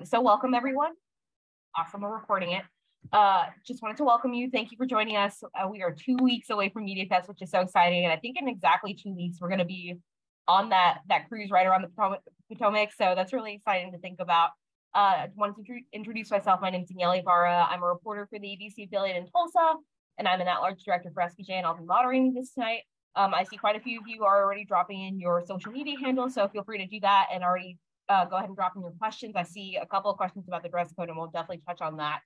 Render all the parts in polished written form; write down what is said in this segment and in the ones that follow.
So welcome everyone. Awesome, we're recording it. Just wanted to welcome you. Thank you for joining us. We are 2 weeks away from MediaFest, which is so exciting. And I think in exactly 2 weeks, we're going to be on that cruise right around the Potomac. So that's really exciting to think about. I wanted to introduce myself. My name is Daniela Ibarra. I'm a reporter for the EDC affiliate in Tulsa, and I'm an at-large director for SPJ, and I'll be moderating this tonight. I see quite a few of you are already dropping in your social media handles, so feel free to do that and already go ahead and drop in your questions. I see a couple of questions about the dress code, and we'll definitely touch on that.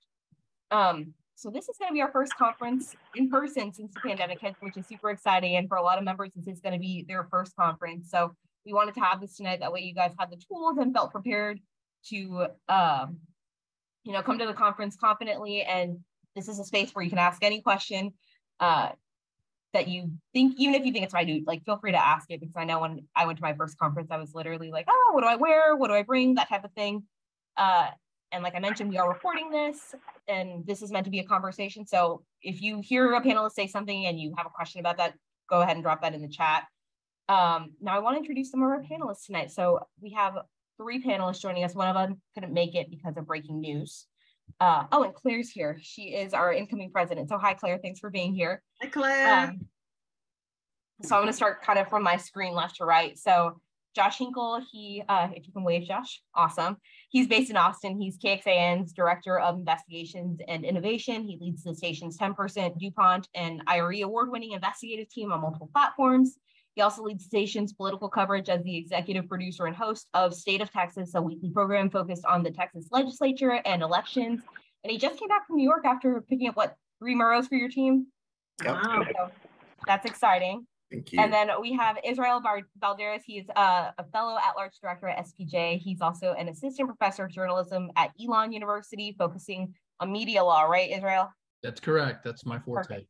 So this is going to be our first conference in person since the pandemic hit, which is super exciting. And for a lot of members, this is going to be their first conference. So we wanted to have this tonight. That way you guys had the tools and felt prepared to, come to the conference confidently. And this is a space where you can ask any question that you think, even if you think it's minute, like feel free to ask it, because I know when I went to my first conference, I was literally like, oh, what do I wear? What do I bring? That type of thing. And like I mentioned, we are recording this, and this is meant to be a conversation. So if you hear a panelist say something and you have a question about that, go ahead and drop that in the chat. Now I want to introduce some of our panelists tonight. So we have 3 panelists joining us. One of them couldn't make it because of breaking news. And Claire's here. She is our incoming president. So hi, Claire. Thanks for being here. Hi, Claire. So I'm going to start kind of from my screen left to right. So Josh Hinkle, he, if you can wave, Josh, awesome. He's based in Austin. He's KXAN's Director of Investigations and Innovation. He leads the station's 10% DuPont and IRE award-winning investigative team on multiple platforms. He also leads the station's political coverage as the executive producer and host of State of Texas, a weekly program focused on the Texas legislature and elections. And he just came back from New York after picking up, 3 Murrows for your team? Yep. Wow. So that's exciting. Thank you. And then we have Israel Valdez. He's a fellow at-large director at SPJ. He's also an assistant professor of journalism at Elon University, focusing on media law, right, Israel? That's correct. That's my forte. Perfect.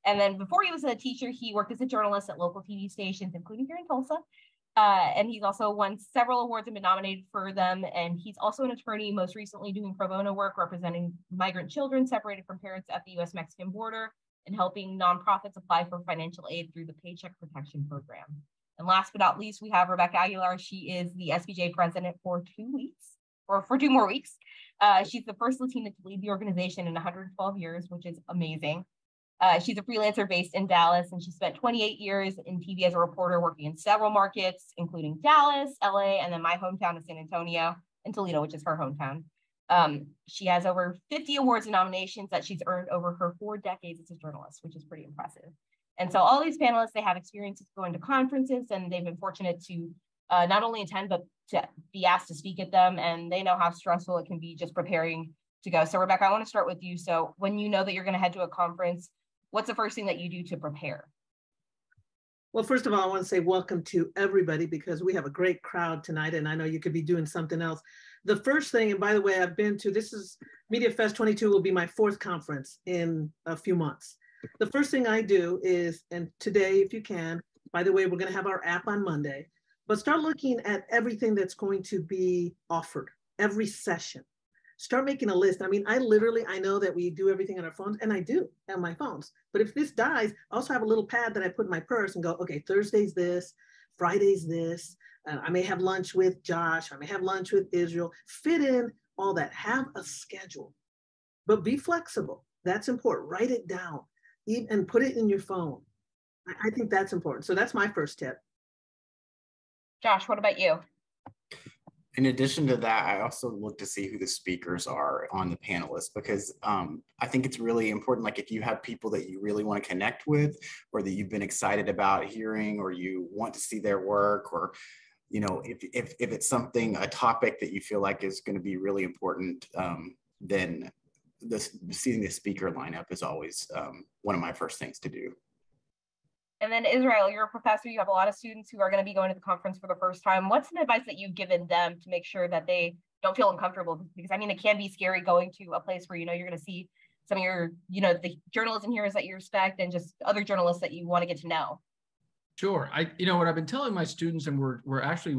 And then before he was a teacher, he worked as a journalist at local TV stations, including here in Tulsa. And he's also won several awards and been nominated for them. And he's also an attorney, most recently doing pro bono work representing migrant children separated from parents at the U.S.-Mexican border, and helping nonprofits apply for financial aid through the Paycheck Protection Program. And last but not least, we have Rebecca Aguilar. She is the SPJ president for 2 weeks, or for 2 more weeks. She's the first Latina to lead the organization in 112 years, which is amazing. She's a freelancer based in Dallas, and she spent 28 years in TV as a reporter, working in several markets, including Dallas, LA, and then my hometown of San Antonio, and Toledo, which is her hometown. She has over 50 awards and nominations that she's earned over her 4 decades as a journalist, which is pretty impressive. And so all these panelists, they have experiences going to conferences, and they've been fortunate to not only attend, but to be asked to speak at them. And they know how stressful it can be just preparing to go. So Rebecca, I want to start with you. So when you know that you're going to head to a conference, what's the first thing that you do to prepare? Well, first of all, I want to say welcome to everybody, because we have a great crowd tonight, and I know you could be doing something else. The first thing, and by the way, I've been to, this is MediaFest22 will be my 4th conference in a few months. The first thing I do is, and today, if you can, by the way, we're going to have our app on Monday, but start looking at everything that's going to be offered, every session. Start making a list. I mean, I know that we do everything on our phones, and I do have my phones. But if this dies, I also have a little pad that I put in my purse and go, okay, Thursday's this, Friday's this. I may have lunch with Josh. I may have lunch with Israel. Fit in all that. Have a schedule, but be flexible. That's important. Write it down and put it in your phone. I think that's important. So that's my first tip. Josh, what about you? In addition to that, I also look to see who the speakers are on the panelists, because I think it's really important. Like if you have people that you really want to connect with, or that you've been excited about hearing, or you want to see their work, or if it's a topic that you feel like is going to be really important, then seeing the speaker lineup is always one of my first things to do. And then Israel, you're a professor, you have a lot of students who are going to be going to the conference for the first time. What's some advice that you've given them to make sure that they don't feel uncomfortable? Because I mean, it can be scary going to a place where, you're going to see some of your, the journalism heroes that you respect, and just other journalists that you want to get to know. Sure. What I've been telling my students, and we're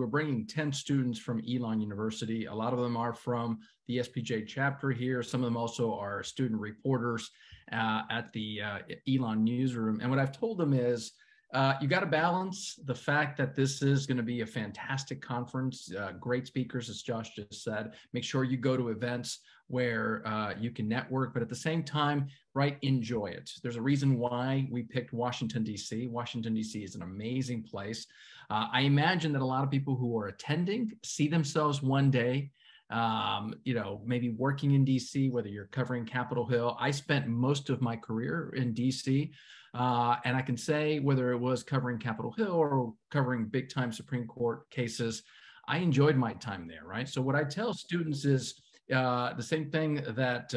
bringing 10 students from Elon University. A lot of them are from the SPJ chapter here. Some of them also are student reporters at the Elon newsroom. And what I've told them is, You got to balance the fact that this is going to be a fantastic conference, great speakers, as Josh just said. Make sure you go to events where you can network, but at the same time, right, enjoy it. There's a reason why we picked Washington, D.C. Washington, D.C. is an amazing place. I imagine that a lot of people who are attending see themselves one day, maybe working in DC, whether you're covering Capitol Hill. I spent most of my career in DC, and I can say whether it was covering Capitol Hill or covering big time Supreme Court cases, I enjoyed my time there, right? So what I tell students is the same thing that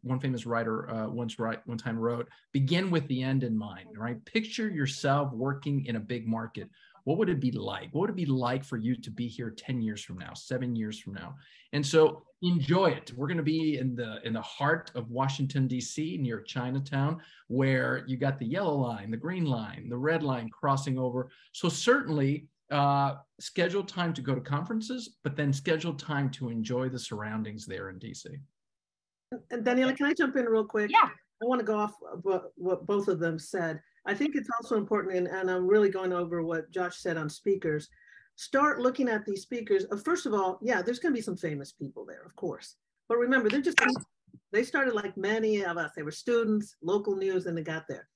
one famous writer one time wrote, begin with the end in mind, right? Picture yourself working in a big market. What would it be like? What would it be like for you to be here 10 years from now, 7 years from now? And so enjoy it. We're going to be in the heart of Washington, D.C., near Chinatown, where you got the yellow line, the green line, the red line crossing over. So certainly schedule time to go to conferences, but then schedule time to enjoy the surroundings there in D.C. And Daniela, can I jump in real quick? Yeah. I want to go off what both of them said. I think it's also important, and I'm really going over what Josh said on speakers. Start looking at these speakers. First of all, yeah, there's going to be some famous people there, of course. But remember, they started like many of us. They were students, local news, and they got there.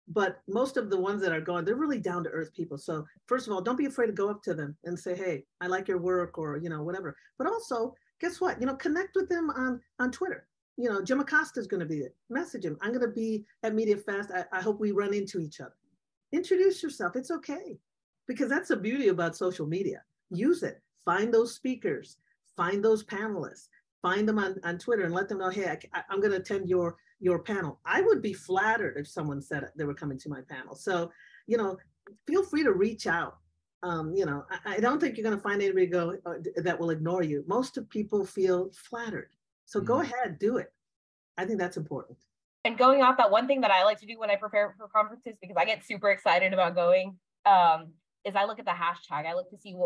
But most of the ones that are going, they're really down to earth people. So first of all, don't be afraid to go up to them and say, hey, I like your work, or, whatever. But also, guess what? Connect with them on Twitter. Jim Acosta is going to be there. Message him. I'm going to be at MediaFest. I hope we run into each other. Introduce yourself. It's okay. Because that's the beauty about social media. Use it. Find those speakers. Find those panelists. Find them on Twitter and let them know, hey, I'm going to attend your panel. I would be flattered if someone said they were coming to my panel. So, feel free to reach out. I don't think you're going to find anybody that will ignore you. Most of people feel flattered. So go ahead, do it. I think that's important. And going off that, one thing that I like to do when I prepare for conferences, because I get super excited about going, is I look at the hashtag. I look to see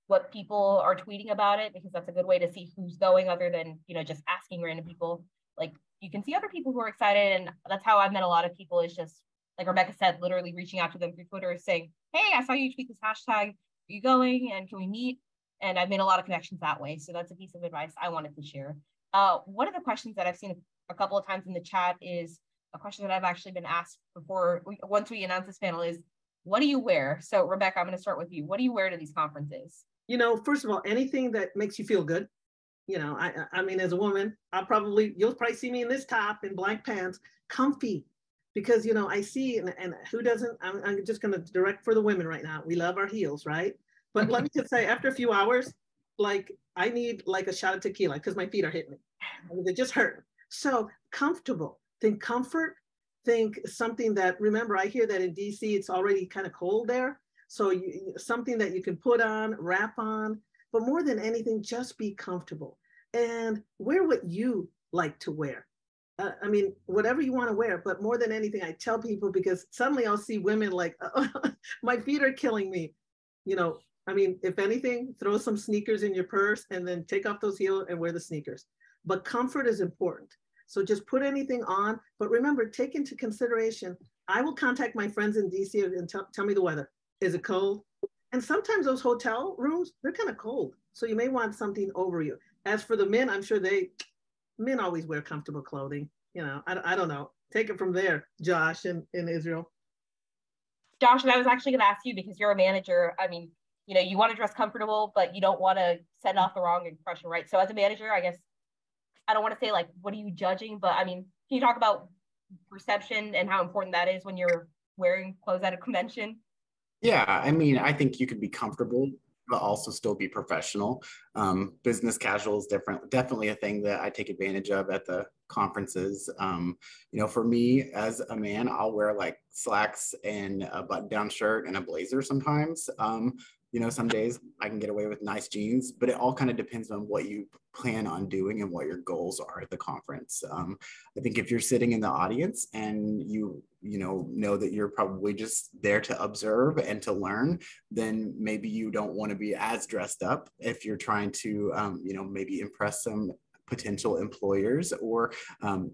what people are tweeting about it, because that's a good way to see who's going, other than, just asking random people. Like, you can see other people who are excited, and that's how I've met a lot of people, is just, like Rebecca said, literally reaching out to them through Twitter saying, hey, I saw you tweet this hashtag. Are you going, and can we meet? And I've made a lot of connections that way. So that's a piece of advice I wanted to share. One of the questions that I've seen a couple of times in the chat is a question that I've actually been asked before, once we announce this panel, is, what do you wear? So Rebecca, I'm going to start with you. What do you wear to these conferences? First of all, anything that makes you feel good. I mean, as a woman, you'll probably see me in this top and black pants, comfy, because, I see, and who doesn't, I'm just going to direct for the women right now. We love our heels, right? But let me just say, after a few hours, like, I need like a shot of tequila because my feet are hitting me. They just hurt. So comfortable. Think comfort. Think something that, remember, I hear that in DC, it's already kind of cold there. So something that you can put on, wrap on, but more than anything, just be comfortable and wear what you like to wear. I mean, whatever you want to wear, but more than anything, I tell people, because suddenly I'll see women like, oh, my feet are killing me. I mean, if anything, throw some sneakers in your purse and then take off those heels and wear the sneakers. But comfort is important. So just put anything on, but remember, take into consideration, I will contact my friends in DC and tell me the weather. Is it cold? And sometimes those hotel rooms, they're kind of cold. So you may want something over you. As for the men, I'm sure men always wear comfortable clothing. I don't know. Take it from there, Josh in Israel. Josh, and I was actually going to ask you, because you're a manager. I mean, you want to dress comfortable, but you don't want to set off the wrong impression, right? So as a manager, I guess, I don't want to say like, what are you judging? But I mean, can you talk about perception and how important that is when you're wearing clothes at a convention? Yeah, I mean, I think you could be comfortable, but also still be professional. Business casual is definitely a thing that I take advantage of at the conferences. For me as a man, I'll wear like slacks and a button-down shirt and a blazer sometimes. Some days I can get away with nice jeans, but it all kind of depends on what you plan on doing and what your goals are at the conference. I think if you're sitting in the audience and you know that you're probably just there to observe and to learn, then maybe you don't want to be as dressed up if you're trying to, maybe impress some potential employers, or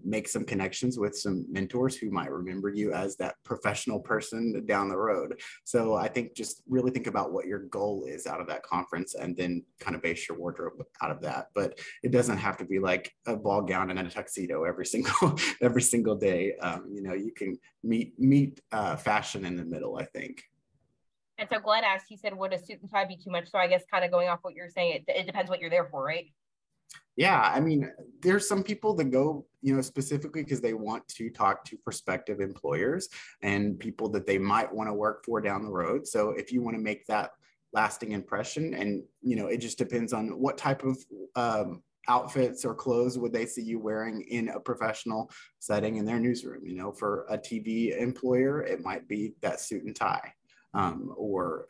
make some connections with some mentors who might remember you as that professional person down the road. So I think just really think about what your goal is out of that conference, and then kind of base your wardrobe out of that. But it doesn't have to be like a ball gown and a tuxedo every single day. You know, you can meet fashion in the middle, I think. And so Glenn asked, he said, would a suit and tie be too much? So I guess kind of going off what you're saying, it depends what you're there for, right? Yeah, I mean, there's some people that go, you know, specifically because they want to talk to prospective employers and people that they might want to work for down the road. So if you want to make that lasting impression, and, you know, it just depends on what type of outfits or clothes would they see you wearing in a professional setting in their newsroom. You know, for a TV employer, it might be that suit and tie, or,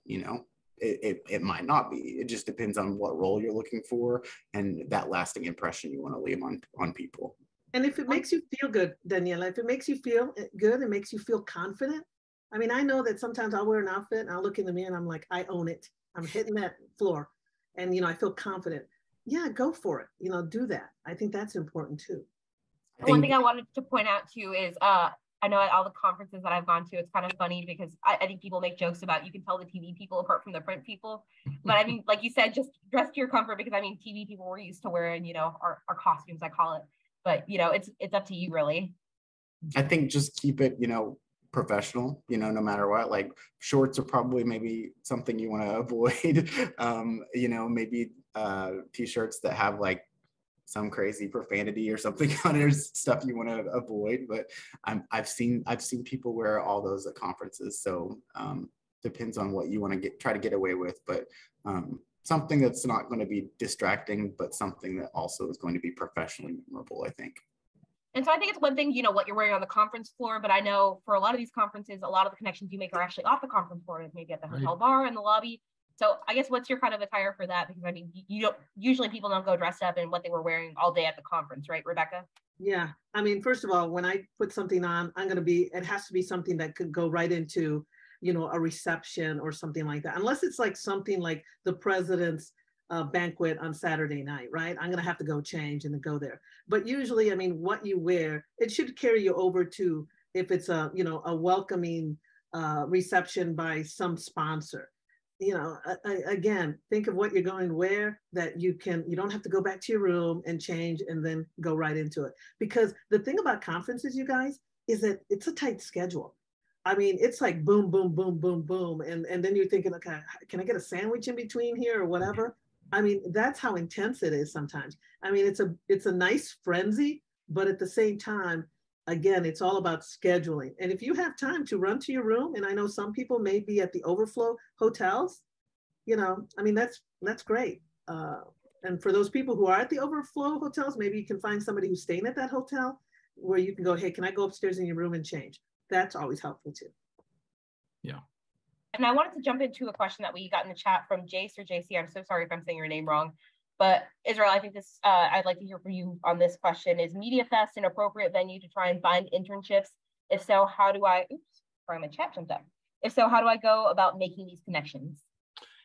you know, it might not be. It just depends on what role you're looking for and that lasting impression you want to leave on people. And if it makes you feel good, Daniela, if it makes you feel good, it makes you feel confident. I mean, I know that sometimes I'll wear an outfit and I'll look in the mirror and I'm like, I own it. I'm hitting that floor. And, you know, I feel confident. Yeah, go for it. You know, do that. I think that's important too. One thing I wanted to point out too is, I know at all the conferences that I've gone to, it's kind of funny because I think people make jokes about, you can tell the TV people apart from the print people. But I mean, like you said, just dress to your comfort, because I mean, TV people were used to wearing, you know, our costumes, I call it. But, you know, it's up to you really. I think just keep it, you know, professional, you know, no matter what. Like shorts are probably maybe something you want to avoid. You know, maybe t-shirts that have like some crazy profanity or something on it, stuff you want to avoid. But I've seen people wear all those at conferences. So depends on what you want to try to get away with. But something that's not going to be distracting, but something that also is going to be professionally memorable, I think. And so I think it's one thing, you know, what you're wearing on the conference floor, but I know for a lot of these conferences, a lot of the connections you make are actually off the conference floor, maybe at the hotel bar in the lobby. So I guess what's your kind of attire for that? Because I mean, you don't, usually people don't go dressed up in what they were wearing all day at the conference, right, Rebecca? Yeah, I mean, first of all, when I put something on, it has to be something that could go right into, you know, a reception or something like that. Unless it's like something like the president's banquet on Saturday night, right? I'm gonna have to go change and then go there. But usually, I mean, what you wear, it should carry you over to, if it's a, you know, a welcoming reception by some sponsor. You know, again, think of what you're going to wear, that you don't have to go back to your room and change and then go right into it. Because the thing about conferences, you guys, is that it's a tight schedule. I mean, it's like boom, boom, boom, boom, boom. And then you're thinking, okay, can I get a sandwich in between here or whatever? I mean, that's how intense it is sometimes. I mean, it's a nice frenzy, but at the same time, again, it's all about scheduling. And if you have time to run to your room, and I know some people may be at the overflow hotels, you know, I mean, that's great. And for those people who are at the overflow hotels, maybe you can find somebody who's staying at that hotel where you can go, hey, can I go upstairs in your room and change? That's always helpful too. Yeah. And I wanted to jump into a question that we got in the chat from Jace or JC. I'm so sorry if I'm saying your name wrong. But Israel, I think this, I'd like to hear from you on this question. Is MediaFest an appropriate venue to try and find internships? If so, how do I, sorry, my chat jumped up. If so, how do I go about making these connections?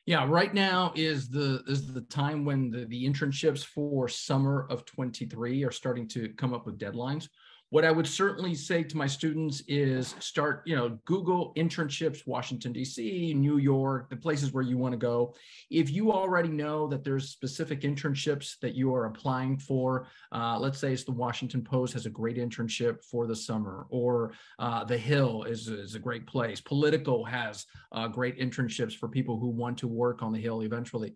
Yeah, right now is the time when the internships for summer of 23 are starting to come up with deadlines. What I would certainly say to my students is start, you know, Google internships, Washington, D.C., New York, the places where you want to go. If you already know that there's specific internships that you are applying for, let's say it's the Washington Post has a great internship for the summer, or The Hill is a great place. Politico has great internships for people who want to work on the Hill eventually.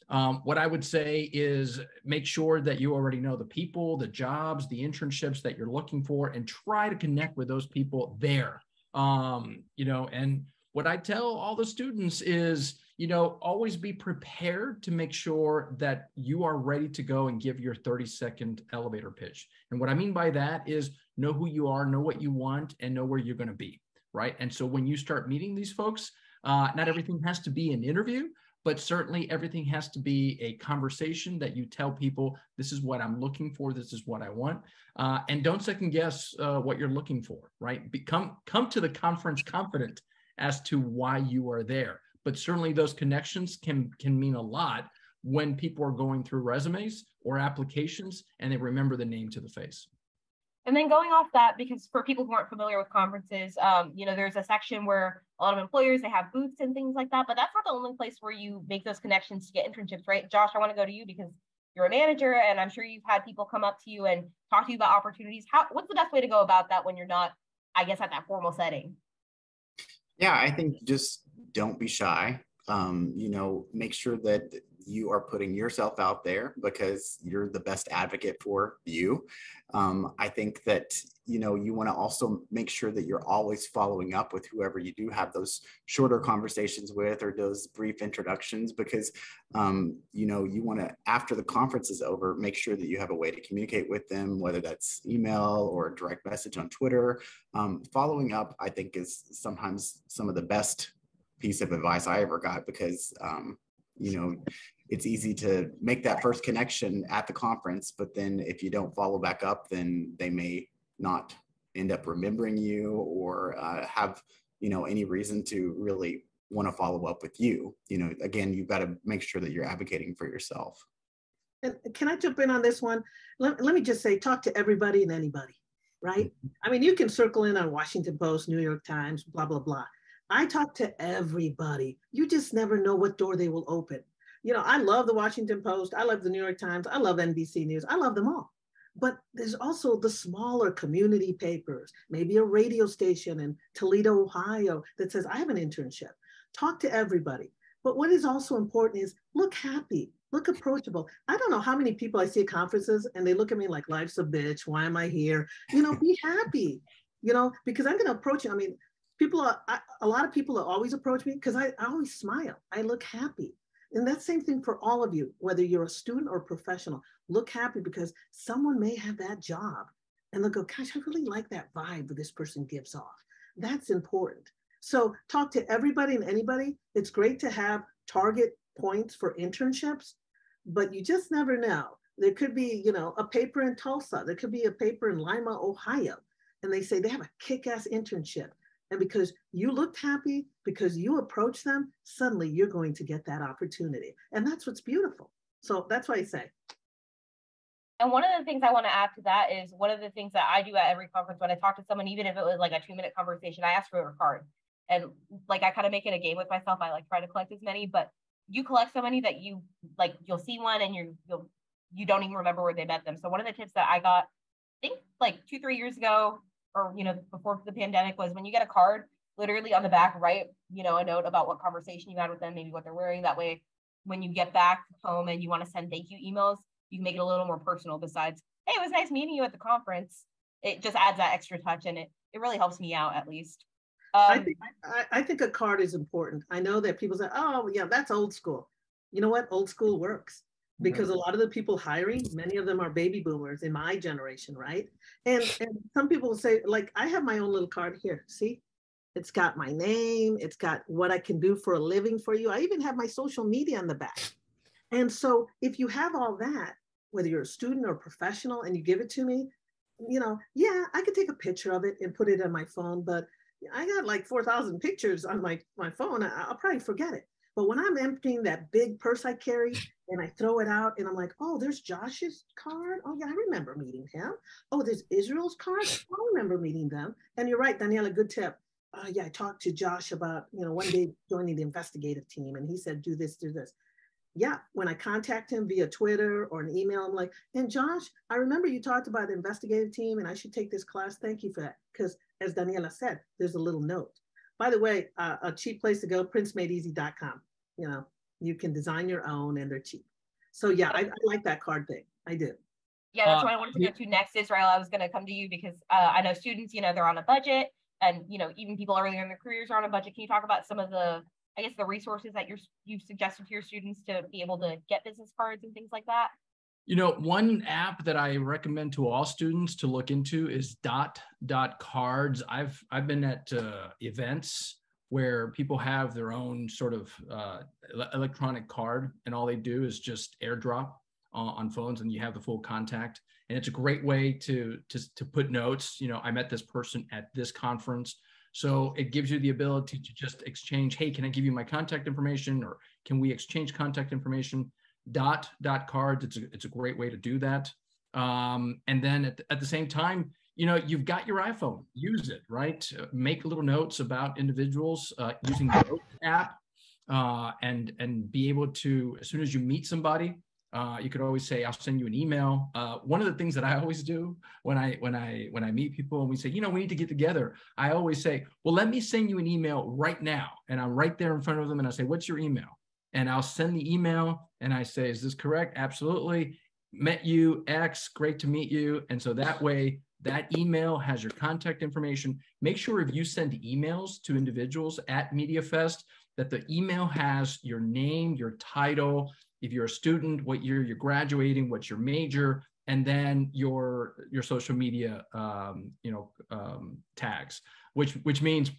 What I would say is make sure that you already know the people, the jobs, the internships that you're looking for, and try to connect with those people there. You know, and what I tell all the students is, you know, always be prepared to make sure that you are ready to go and give your 30-second elevator pitch. And what I mean by that is know who you are, know what you want, and know where you're going to be, right? And so when you start meeting these folks, not everything has to be an interview, but certainly everything has to be a conversation that you tell people, this is what I'm looking for, this is what I want. And don't second guess what you're looking for, right? Come to the conference confident as to why you are there. But certainly those connections can mean a lot when people are going through resumes or applications and they remember the name to the face. And then going off that, because for people who aren't familiar with conferences, there's a section where a lot of employers, they have booths and things like that, but that's not the only place where you make those connections to get internships, right? Josh, I want to go to you because you're a manager and I'm sure you've had people come up to you and talk to you about opportunities. What's the best way to go about that when you're not, I guess, at that formal setting? Yeah, I think just don't be shy. Make sure that you are putting yourself out there because you're the best advocate for you. I think that, you want to also make sure that you're always following up with whoever you do have those shorter conversations with or those brief introductions because, you want to, after the conference is over, make sure that you have a way to communicate with them, whether that's email or a direct message on Twitter. Following up, I think, is sometimes some of the best piece of advice I ever got because, it's easy to make that first connection at the conference, but then if you don't follow back up, then they may not end up remembering you or have, any reason to really want to follow up with you. Again, you've got to make sure that you're advocating for yourself. And can I jump in on this one? Let me just say, talk to everybody and anybody, right? I mean, you can circle in on Washington Post, New York Times, blah, blah, blah. I talk to everybody. You just never know what door they will open. I love the Washington Post. I love the New York Times. I love NBC News. I love them all. But there's also the smaller community papers, maybe a radio station in Toledo, Ohio that says, I have an internship. Talk to everybody. But what is also important is look happy, look approachable. I don't know how many people I see at conferences and they look at me like life's a bitch. Why am I here? Be happy, because I'm going to approach you. I mean, a lot of people always approach me because I always smile. I look happy. And that same thing for all of you, whether you're a student or professional, look happy because someone may have that job and they'll go, gosh, I really like that vibe that this person gives off. That's important. So talk to everybody and anybody. It's great to have target points for internships, but you just never know. There could be, a paper in Tulsa. There could be a paper in Lima, Ohio. And they say they have a kick-ass internship. And because you looked happy, because you approached them, suddenly you're going to get that opportunity. And that's what's beautiful. So that's why I say. And one of the things I want to add to that is one of the things that I do at every conference when I talk to someone, even if it was like a 2-minute conversation, I ask for a card. And I kind of make it a game with myself. I try to collect as many, but you collect so many that you'll see one and you don't even remember where they met them. So one of the tips that I got, I think 2-3 years ago, or before the pandemic, was when you get a card, literally on the back, write a note about what conversation you had with them, maybe what they're wearing. That way, when you get back home and you want to send thank you emails, you can make it a little more personal. Besides, hey, it was nice meeting you at the conference. It just adds that extra touch, and it really helps me out at least. I think a card is important. I know that people say, oh yeah, that's old school. You know what? Old school works. Because a lot of the people hiring, many of them are baby boomers in my generation, right? And some people will say, I have my own little card here. See, it's got my name. It's got what I can do for a living for you. I even have my social media on the back. And so if you have all that, whether you're a student or professional and you give it to me, yeah, I could take a picture of it and put it on my phone, but I got 4,000 pictures on my phone. I'll probably forget it. But when I'm emptying that big purse I carry and I throw it out and I'm like, oh, there's Josh's card. Oh yeah, I remember meeting him. Oh, there's Israel's card. I remember meeting them. And you're right, Daniela, good tip. Yeah, I talked to Josh about, one day joining the investigative team and he said, do this, do this. Yeah, when I contact him via Twitter or an email, I'm like, and Josh, I remember you talked about the investigative team and I should take this class. Thank you for that. Because as Daniela said, there's a little note. By the way, a cheap place to go, printsmadeeasy.com. You can design your own and they're cheap. So yeah, I like that card thing. I do. Yeah, that's what I wanted to go to next, Israel. I was going to come to you because I know students, they're on a budget and, even people earlier in their careers are on a budget. Can you talk about some of the resources that you've suggested to your students to be able to get business cards and things like that? One app that I recommend to all students to look into is Cards. I've been at events where people have their own sort of electronic card, and all they do is just airdrop on phones, and you have the full contact. And it's a great way to put notes. I met this person at this conference. So it gives you the ability to just exchange, hey, can I give you my contact information, or can we exchange contact information? dot cards. It's a great way to do that. And then at the same time, you've got your iPhone, use it, right? Make little notes about individuals using the Notes app, and be able to, as soon as you meet somebody, you could always say, I'll send you an email. One of the things that I always do when I meet people and we say, we need to get together, I always say, well, let me send you an email right now. And I'm right there in front of them and I say, what's your email? And I'll send the email and I say, is this correct? Absolutely. Met you, X, great to meet you. And so that way, that email has your contact information. Make sure if you send emails to individuals at MediaFest, that the email has your name, your title, if you're a student, what year you're graduating, what's your major, and then your social media tags, which means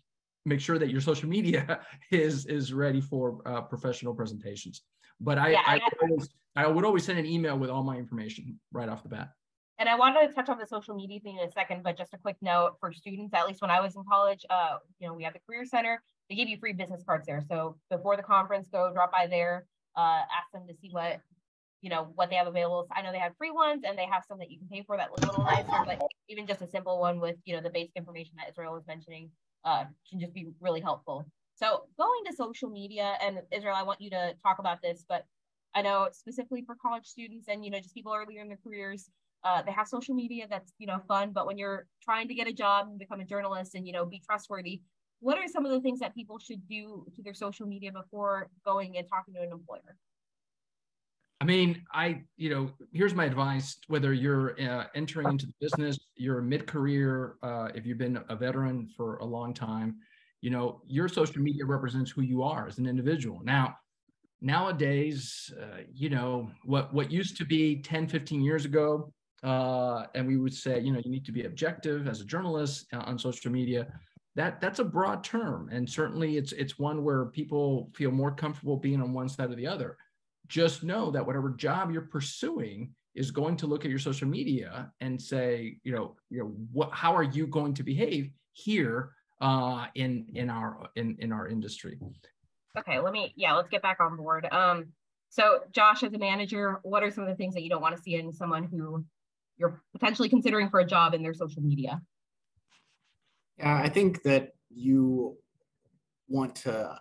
make sure that your social media is ready for professional presentations. But I would always send an email with all my information right off the bat. And I wanted to touch on the social media thing in a second, but just a quick note for students, at least when I was in college, we have the Career Center. They give you free business cards there. So before the conference, go drop by there, ask them to see what they have available. I know they have free ones and they have some that you can pay for that look a little nicer, but even just a simple one with, the basic information that Israel was mentioning can just be really helpful. So going to social media, and Israel, I want you to talk about this, but I know specifically for college students and, just people earlier in their careers, they have social media that's, fun, but when you're trying to get a job and become a journalist and, be trustworthy, what are some of the things that people should do to their social media before going and talking to an employer? I mean, here's my advice, whether you're entering into the business, you're mid-career, if you've been a veteran for a long time, your social media represents who you are as an individual. Now, nowadays, what used to be 10, 15 years ago, and we would say, you need to be objective as a journalist on social media. That's a broad term. And certainly it's one where people feel more comfortable being on one side or the other. Just know that whatever job you're pursuing is going to look at your social media and say, how are you going to behave here in our industry? Okay, let's get back on board. So Josh, as a manager, what are some of the things that you don't want to see in someone who you're potentially considering for a job in their social media? Yeah, I think that you want to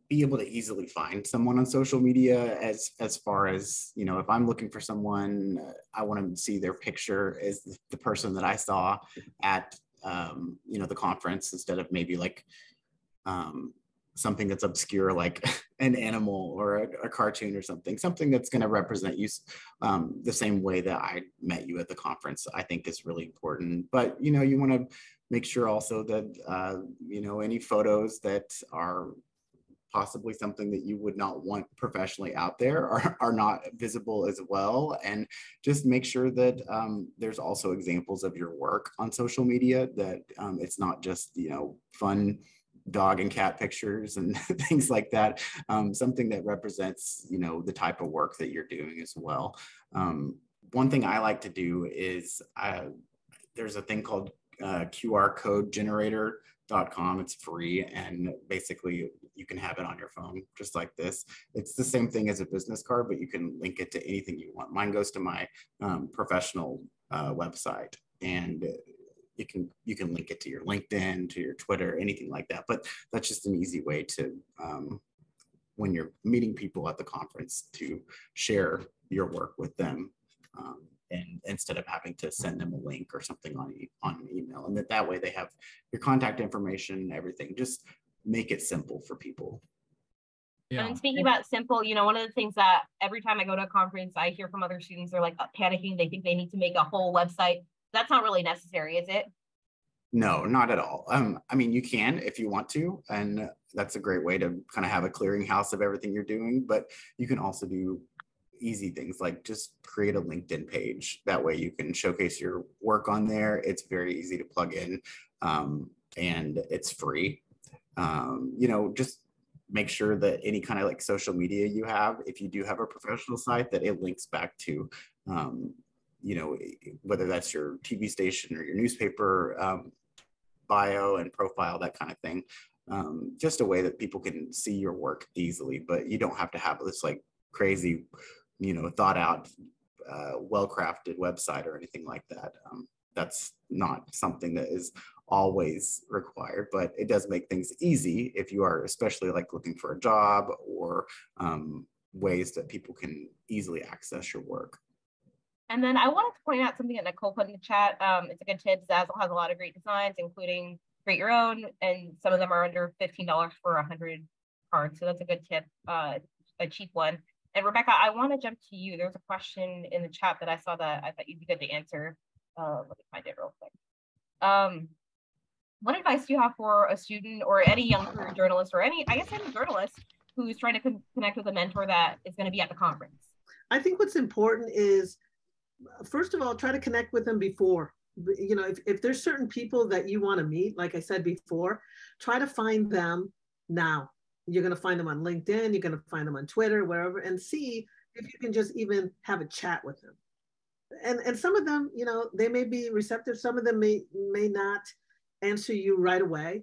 be able to easily find someone on social media as far as, if I'm looking for someone, I want to see their picture as the person that I saw at, the conference, instead of maybe something that's obscure, like an animal or a cartoon or something that's going to represent you the same way that I met you at the conference, I think is really important. But, you want to make sure also that, any photos that are possibly something that you would not want professionally out there are not visible as well. And just make sure that there's also examples of your work on social media, that it's not just, fun dog and cat pictures and things like that. Something that represents, the type of work that you're doing as well. One thing I like to do is there's a thing called QR code generator.com. It's free, and basically you can have it on your phone just like this. It's the same thing as a business card, but you can link it to anything you want. Mine goes to my professional website, and you can link it to your LinkedIn, to your Twitter, anything like that. But that's just an easy way to, when you're meeting people at the conference, to share your work with them, and instead of having to send them a link or something on an email. And that way they have your contact information, everything. Just make it simple for people. Yeah. And speaking about simple, one of the things that every time I go to a conference, I hear from other students, they're panicking. They think they need to make a whole website. That's not really necessary, is it? No, not at all. I mean, you can if you want to, and that's a great way to kind of have a clearinghouse of everything you're doing, but you can also do easy things like just create a LinkedIn page. That way you can showcase your work on there. It's very easy to plug in, and it's free. Just make sure that any kind of social media you have, if you do have a professional site, that it links back to, whether that's your TV station or your newspaper bio and profile, that kind of thing. Just a way that people can see your work easily, but you don't have to have this crazy thought out, well-crafted website or anything like that. That's not something that is always required, but it does make things easy if you are especially like looking for a job or ways that people can easily access your work. And then I wanted to point out something that Nicole put in the chat. It's a good tip. Zazzle has a lot of great designs, including create your own, and some of them are under $15 for 100 cards. So that's a good tip, a cheap one. And Rebecca, I want to jump to you. There's a question in the chat that I saw that I thought you'd be good to answer. Let me find it real quick. What advice do you have for a student or any young career journalist or any journalist who's trying to connect with a mentor that is going to be at the conference? I think what's important is, first of all, try to connect with them before. If there's certain people that you want to meet, like I said before, try to find them now. You're going to find them on LinkedIn, you're going to find them on Twitter, wherever, and see if you can just even have a chat with them. And some of them, they may be receptive. Some of them may not answer you right away,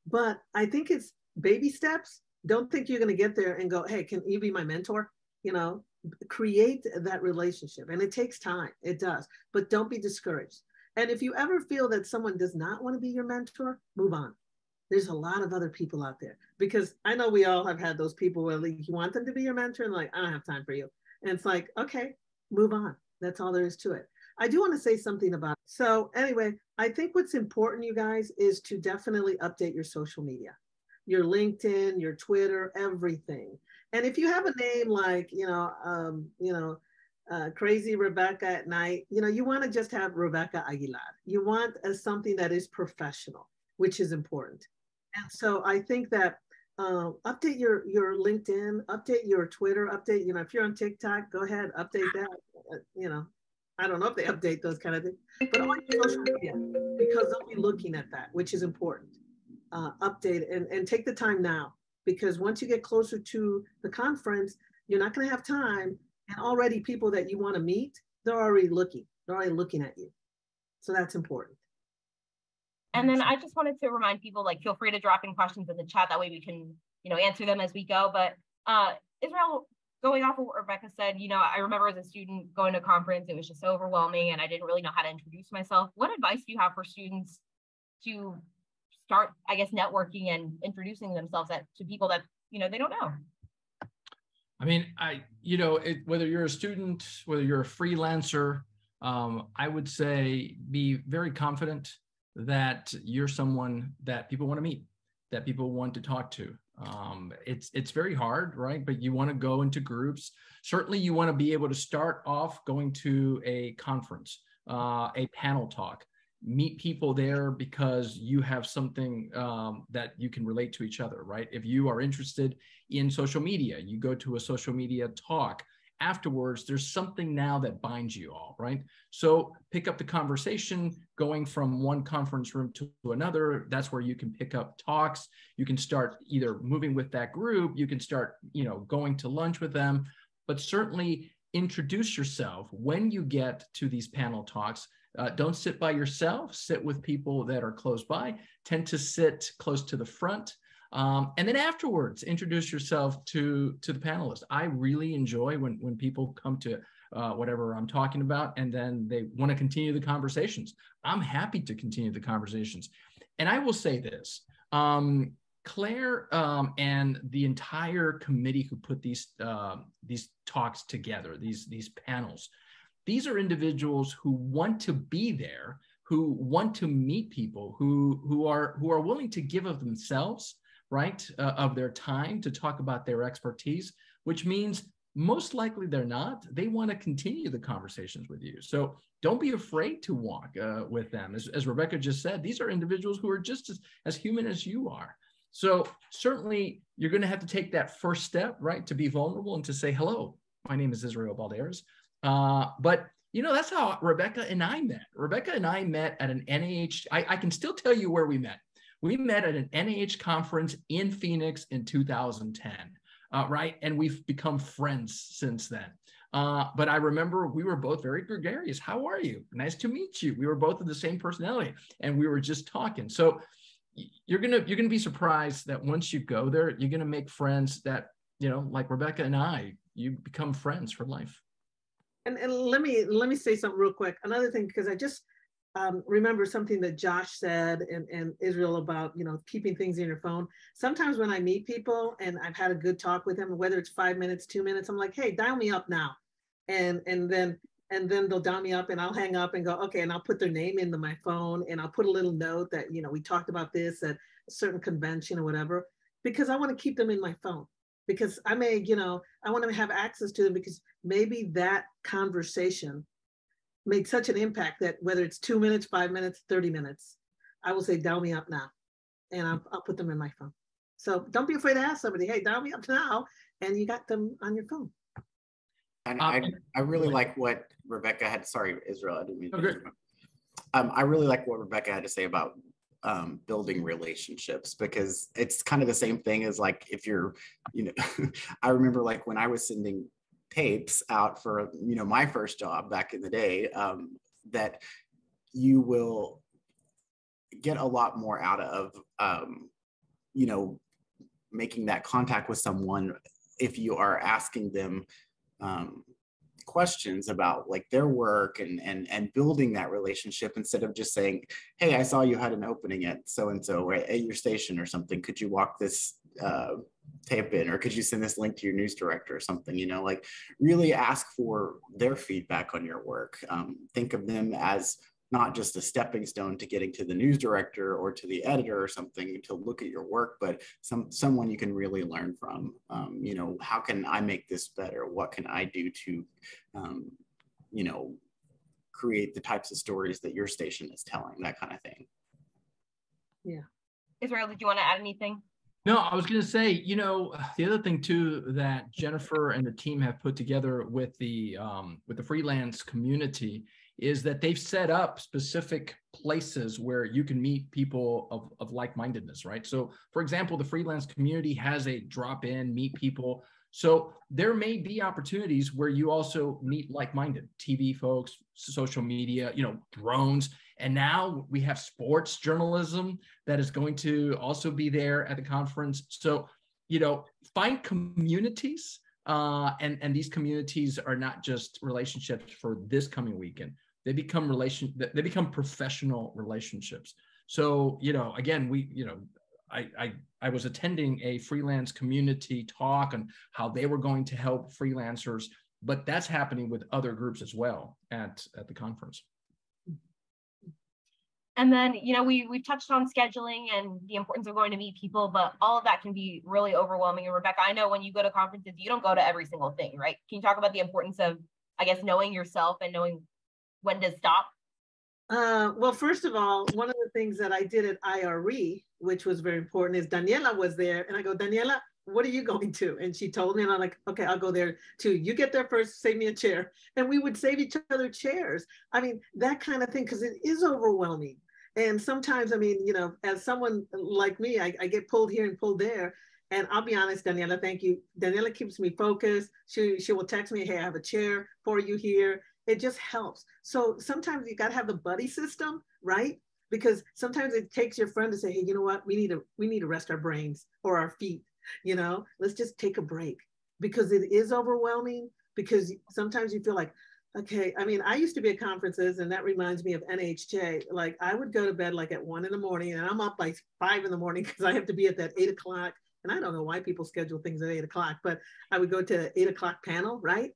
but I think it's baby steps. Don't think you're going to get there and go, hey, can you be my mentor? Create that relationship. And it takes time. It does. But don't be discouraged. And if you ever feel that someone does not want to be your mentor, move on. There's a lot of other people out there, because I know we all have had those people where you want them to be your mentor and like, I don't have time for you. And it's like, okay, move on. That's all there is to it. I do want to say something about it. So anyway, I think what's important, you guys, is to definitely update your social media, your LinkedIn, your Twitter, everything. And if you have a name like, Crazy Rebecca at night, you want to just have Rebecca Aguilar. You want something that is professional, which is important. And so I think that update your LinkedIn, update your Twitter, update, if you're on TikTok, go ahead, update that. I don't know if they update those kind of things, but on social media, because they'll be looking at that, which is important. Update and take the time now, because once you get closer to the conference, you're not going to have time. And already people that you want to meet, they're already looking at you. So that's important. And then I just wanted to remind people, feel free to drop in questions in the chat. That way we can, answer them as we go. But Israel, going off of what Rebecca said, I remember as a student going to a conference, it was just so overwhelming and I didn't really know how to introduce myself. What advice do you have for students to start, networking and introducing themselves to people that, they don't know? I mean, whether you're a student, whether you're a freelancer, I would say be very confident that you're someone that people want to meet, that people want to talk to. It's very hard, right? But you want to go into groups. Certainly you want to be able to start off going to a conference, a panel talk, meet people there because you have something that you can relate to each other, right? If you are interested in social media, you go to a social media talk. Afterwards, there's something now that binds you all, right? So pick up the conversation, going from one conference room to another. That's where you can pick up talks. You can start either moving with that group, you can start, going to lunch with them, but certainly introduce yourself when you get to these panel talks. Don't sit by yourself, sit with people that are close by, tend to sit close to the front. And then afterwards, introduce yourself to the panelists. I really enjoy when people come to whatever I'm talking about, and then they want to continue the conversations. I'm happy to continue the conversations. And I will say this, Claire and the entire committee who put these talks together, these panels, these are individuals who want to be there, who want to meet people, who are willing to give of themselves, right, of their time to talk about their expertise, which means most likely they're not. They want to continue the conversations with you. So don't be afraid to walk with them. As Rebecca just said, these are individuals who are just as human as you are. So certainly you're going to have to take that first step, right, to be vulnerable and to say, hello, my name is Israel Valdez. But that's how Rebecca and I met. Rebecca and I met at an NIH. I can still tell you where we met. We met at an NIH conference in Phoenix in 2010, right? And we've become friends since then. But I remember we were both very gregarious. How are you? Nice to meet you. We were both of the same personality, and we were just talking. So you're gonna be surprised that once you go there, you're gonna make friends that, like Rebecca and I, you become friends for life. And let me say something real quick. Another thing, because I just remember something that Josh said and Israel about, you know, keeping things in your phone. Sometimes when I meet people and I've had a good talk with them, whether it's 5 minutes, 2 minutes, I'm like, hey, dial me up now. And then they'll dial me up and I'll hang up and go, okay, and I'll put their name into my phone and I'll put a little note that, you know, we talked about this at a certain convention or whatever, because I want to keep them in my phone. Because I may, you know, I want to have access to them because maybe that conversation made such an impact that whether it's 2 minutes, 5 minutes, 30 minutes, I will say, dial me up now. And I'll put them in my phone. So don't be afraid to ask somebody, hey, dial me up now. And you got them on your phone. And I really like what Rebecca had, sorry, Israel, I didn't mean to. Okay. I really like what Rebecca had to say about building relationships, because it's kind of the same thing as like if you're, you know, I remember like when I was sending tapes out for, you know, my first job back in the day, that you will get a lot more out of, you know, making that contact with someone if you are asking them questions about like their work and building that relationship, instead of just saying, hey, I saw you had an opening at so-and-so at your station or something. Could you walk this tape in, or could you send this link to your news director or something, you know, like really ask for their feedback on your work. Think of them as not just a stepping stone to getting to the news director or to the editor or something to look at your work, but someone you can really learn from. You know, how can I make this better? What can I do to, you know, create the types of stories that your station is telling, that kind of thing. Yeah. Israel, did you want to add anything? No, I was going to say, you know, the other thing too that Jennifer and the team have put together with the freelance community is that they've set up specific places where you can meet people of like-mindedness, right? So, for example, the freelance community has a drop-in, meet people. So there may be opportunities where you also meet like-minded TV folks, social media, you know, drones. And now we have sports journalism that is going to also be there at the conference. So, you know, find communities, and these communities are not just relationships for this coming weekend. They become professional relationships. So, you know, again, I was attending a freelance community talk on how they were going to help freelancers, but that's happening with other groups as well at the conference. And then, you know, we've touched on scheduling and the importance of going to meet people, but all of that can be really overwhelming. And Rebecca, I know when you go to conferences, you don't go to every single thing, right? Can you talk about the importance of, I guess, knowing yourself and knowing when to stop? Well, first of all, one of the things that I did at IRE, which was very important, is Daniela was there. And I go, Daniela, what are you going to? And she told me, and I'm like, okay, I'll go there too. You get there first, save me a chair. And we would save each other chairs. I mean, that kind of thing, because it is overwhelming. And sometimes, I mean, you know, as someone like me, I get pulled here and pulled there. And I'll be honest, Daniela, thank you. Daniela keeps me focused. She will text me, hey, I have a chair for you here. It just helps. So sometimes you got to have the buddy system, right? Because sometimes it takes your friend to say, hey, you know what? We need to rest our brains or our feet, you know, let's just take a break, because it is overwhelming, because sometimes you feel like, okay, I mean, I used to be at conferences, and that reminds me of NHJ. Like I would go to bed like at 1 in the morning, and I'm up by 5 in the morning because I have to be at that 8 o'clock. And I don't know why people schedule things at 8 o'clock, but I would go to 8 o'clock panel, right?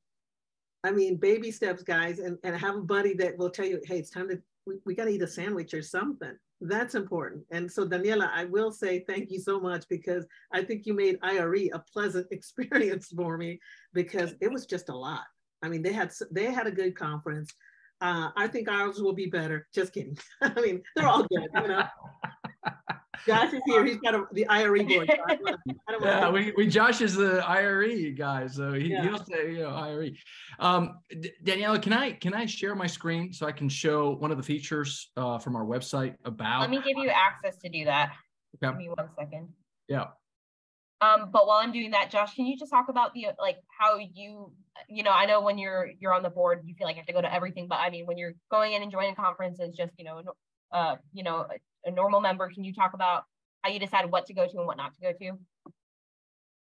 I mean, baby steps, guys, and have a buddy that will tell you, hey, it's time to, we got to eat a sandwich or something. That's important. And so, Daniela, I will say thank you so much, because I think you made IRE a pleasant experience for me, because it was just a lot. I mean, they had a good conference. I think ours will be better. Just kidding. I mean, they're all good, you know. Josh is here. He's got the IRE board. So Josh is the IRE guy, so he'll say, you know, IRE. Daniela, can I share my screen so I can show one of the features from our website about? Let me give you access to do that. Okay. Give me 1 second. Yeah. But while I'm doing that, Josh, can you just talk about the how you know, I know when you're on the board, you feel like you have to go to everything, but I mean, when you're going in and joining conferences, just you know, a normal member, can you talk about how you decide what to go to and what not to go to?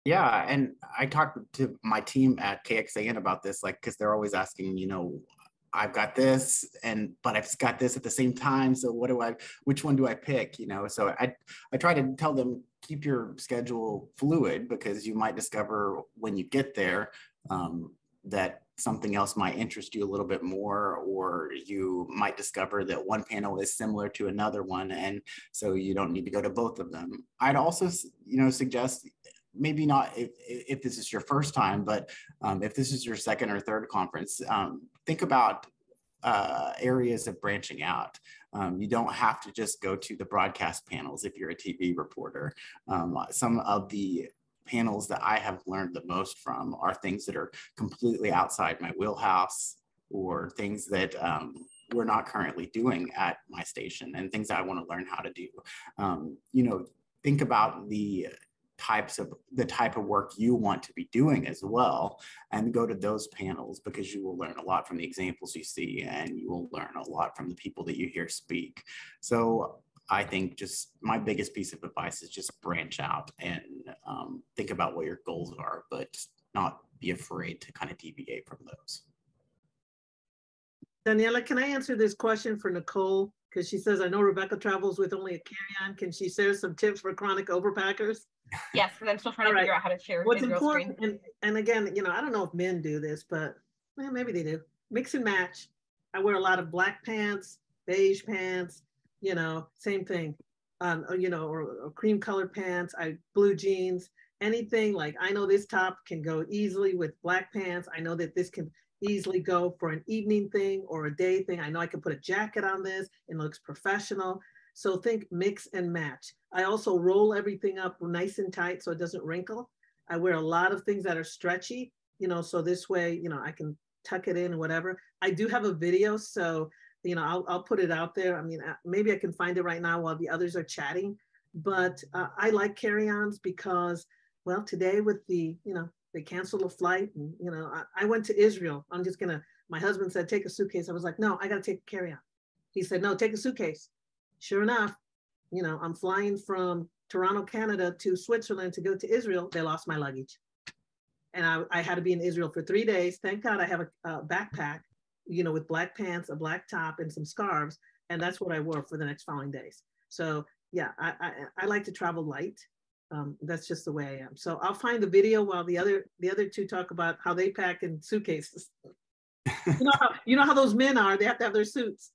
Yeah, and I talked to my team at KXAN about this, like, because they're always asking, I've got this, but I've got this at the same time. So which one do I pick? So I try to tell them, keep your schedule fluid, because you might discover when you get there that something else might interest you a little bit more, or you might discover that one panel is similar to another one, and so you don't need to go to both of them. I'd also, suggest, maybe not if this is your first time, but if this is your second or third conference, think about areas of branching out. You don't have to just go to the broadcast panels if you're a TV reporter. Some of the panels that I have learned the most from are things that are completely outside my wheelhouse, or things that we're not currently doing at my station, and things that I want to learn how to do. Think about the type of work you want to be doing as well, and go to those panels, because you will learn a lot from the examples you see, and you will learn a lot from the people that you hear speak. So I think just my biggest piece of advice is just branch out and think about what your goals are, but not be afraid to kind of deviate from those. Daniela, can I answer this question for Nicole? Because she says, I know Rebecca travels with only a carry-on. Can she share some tips for chronic overpackers? Yes, because I'm still trying to figure out how to share. What's important, and again, I don't know if men do this, but maybe they do. Mix and match. I wear a lot of black pants, beige pants, same thing, or cream colored pants, blue jeans, anything. Like, I know this top can go easily with black pants. I know that this can easily go for an evening thing or a day thing. I know I can put a jacket on this and it looks professional. So think mix and match. I also roll everything up nice and tight so it doesn't wrinkle. I wear a lot of things that are stretchy, so this way, I can tuck it in or whatever. I do have a video, so I'll put it out there. I mean, maybe I can find it right now while the others are chatting, but I like carry-ons because, well, today with they canceled a flight, and I went to Israel. My husband said, take a suitcase. I was like, no, I got to take a carry-on. He said, no, take a suitcase. Sure enough, I'm flying from Toronto, Canada to Switzerland to go to Israel. They lost my luggage. And I had to be in Israel for 3 days. Thank God I have a backpack, with black pants, a black top, and some scarves. And that's what I wore for the next following days. So yeah, I like to travel light. That's just the way I am. So I'll find the video while the other two talk about how they pack in suitcases. You know how those men are. They have to have their suits.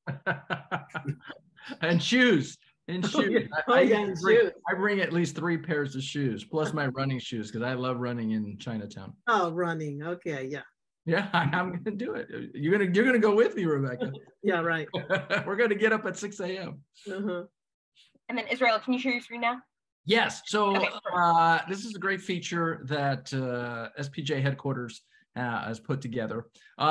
And shoes. Shoes. I bring at least 3 pairs of shoes, plus my running shoes, because I love running in Chinatown. Oh, running. Okay, yeah. Yeah, I'm gonna do it. You're gonna go with me, Rebecca. Yeah, right. We're gonna get up at 6 a.m. Uh-huh. And then Israel, can you share your screen now? Yes. So okay, this is a great feature that SPJ headquarters has put together.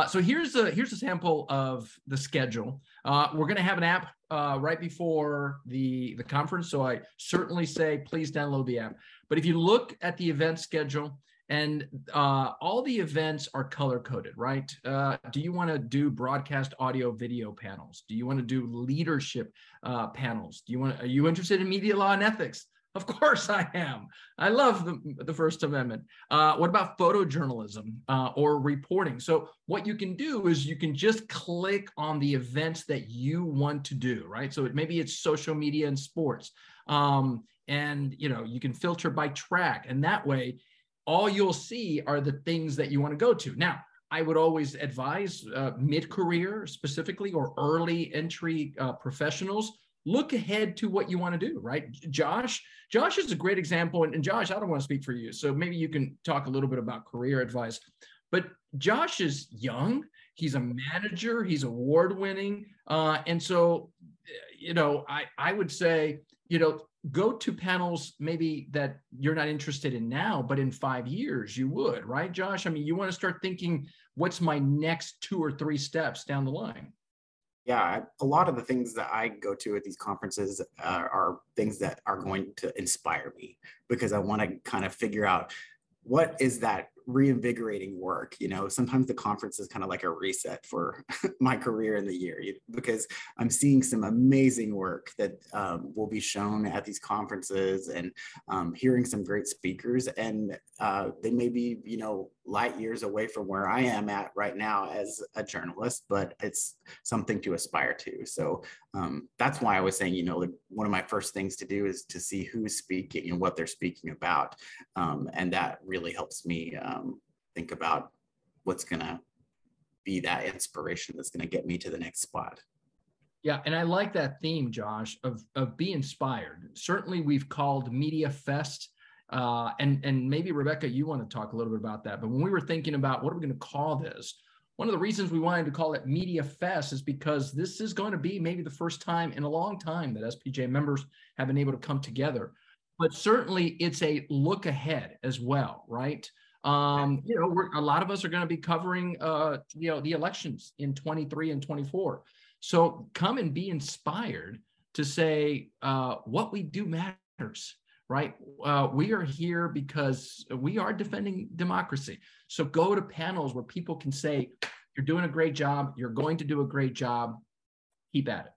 So here's a sample of the schedule. We're going to have an app right before the conference, so I certainly say please download the app. But if you look at the event schedule, and all the events are color coded, right? Do you want to do broadcast audio video panels? Do you want to do leadership panels? Are you interested in media law and ethics? Of course I am. I love the First Amendment. What about photojournalism or reporting? So what you can do is you can just click on the events that you want to do, right? So maybe it's social media and sports. And you can filter by track, and that way all you'll see are the things that you want to go to. Now, I would always advise mid-career specifically, or early entry professionals, look ahead to what you want to do, right? Josh is a great example. And Josh, I don't want to speak for you, so maybe you can talk a little bit about career advice. But Josh is young. He's a manager. He's award-winning. And so, I would say, go to panels maybe that you're not interested in now, but in 5 years you would, right, Josh? I mean, you want to start thinking, what's my next 2 or 3 steps down the line? Yeah, a lot of the things that I go to at these conferences are things that are going to inspire me, because I want to kind of figure out what is that reinvigorating work. You know, sometimes the conference is kind of like a reset for my career in the year, because I'm seeing some amazing work that will be shown at these conferences, and hearing some great speakers, and they may be, you know, light years away from where I am at right now as a journalist, but it's something to aspire to. So that's why I was saying, you know, one of my first things to do is to see who's speaking and what they're speaking about. And that really helps me think about what's going to be that inspiration that's going to get me to the next spot. Yeah, and I like that theme, Josh, of be inspired. Certainly, we've called MediaFest, and maybe Rebecca, you want to talk a little bit about that. But when we were thinking about what are we going to call this, one of the reasons we wanted to call it MediaFest is because this is going to be maybe the first time in a long time that SPJ members have been able to come together. But certainly, it's a look ahead as well, right? You know, a lot of us are going to be covering, you know, the elections in 23 and 24. So come and be inspired to say what we do matters, right? We are here because we are defending democracy. So go to panels where people can say, you're doing a great job. You're going to do a great job. Keep at it.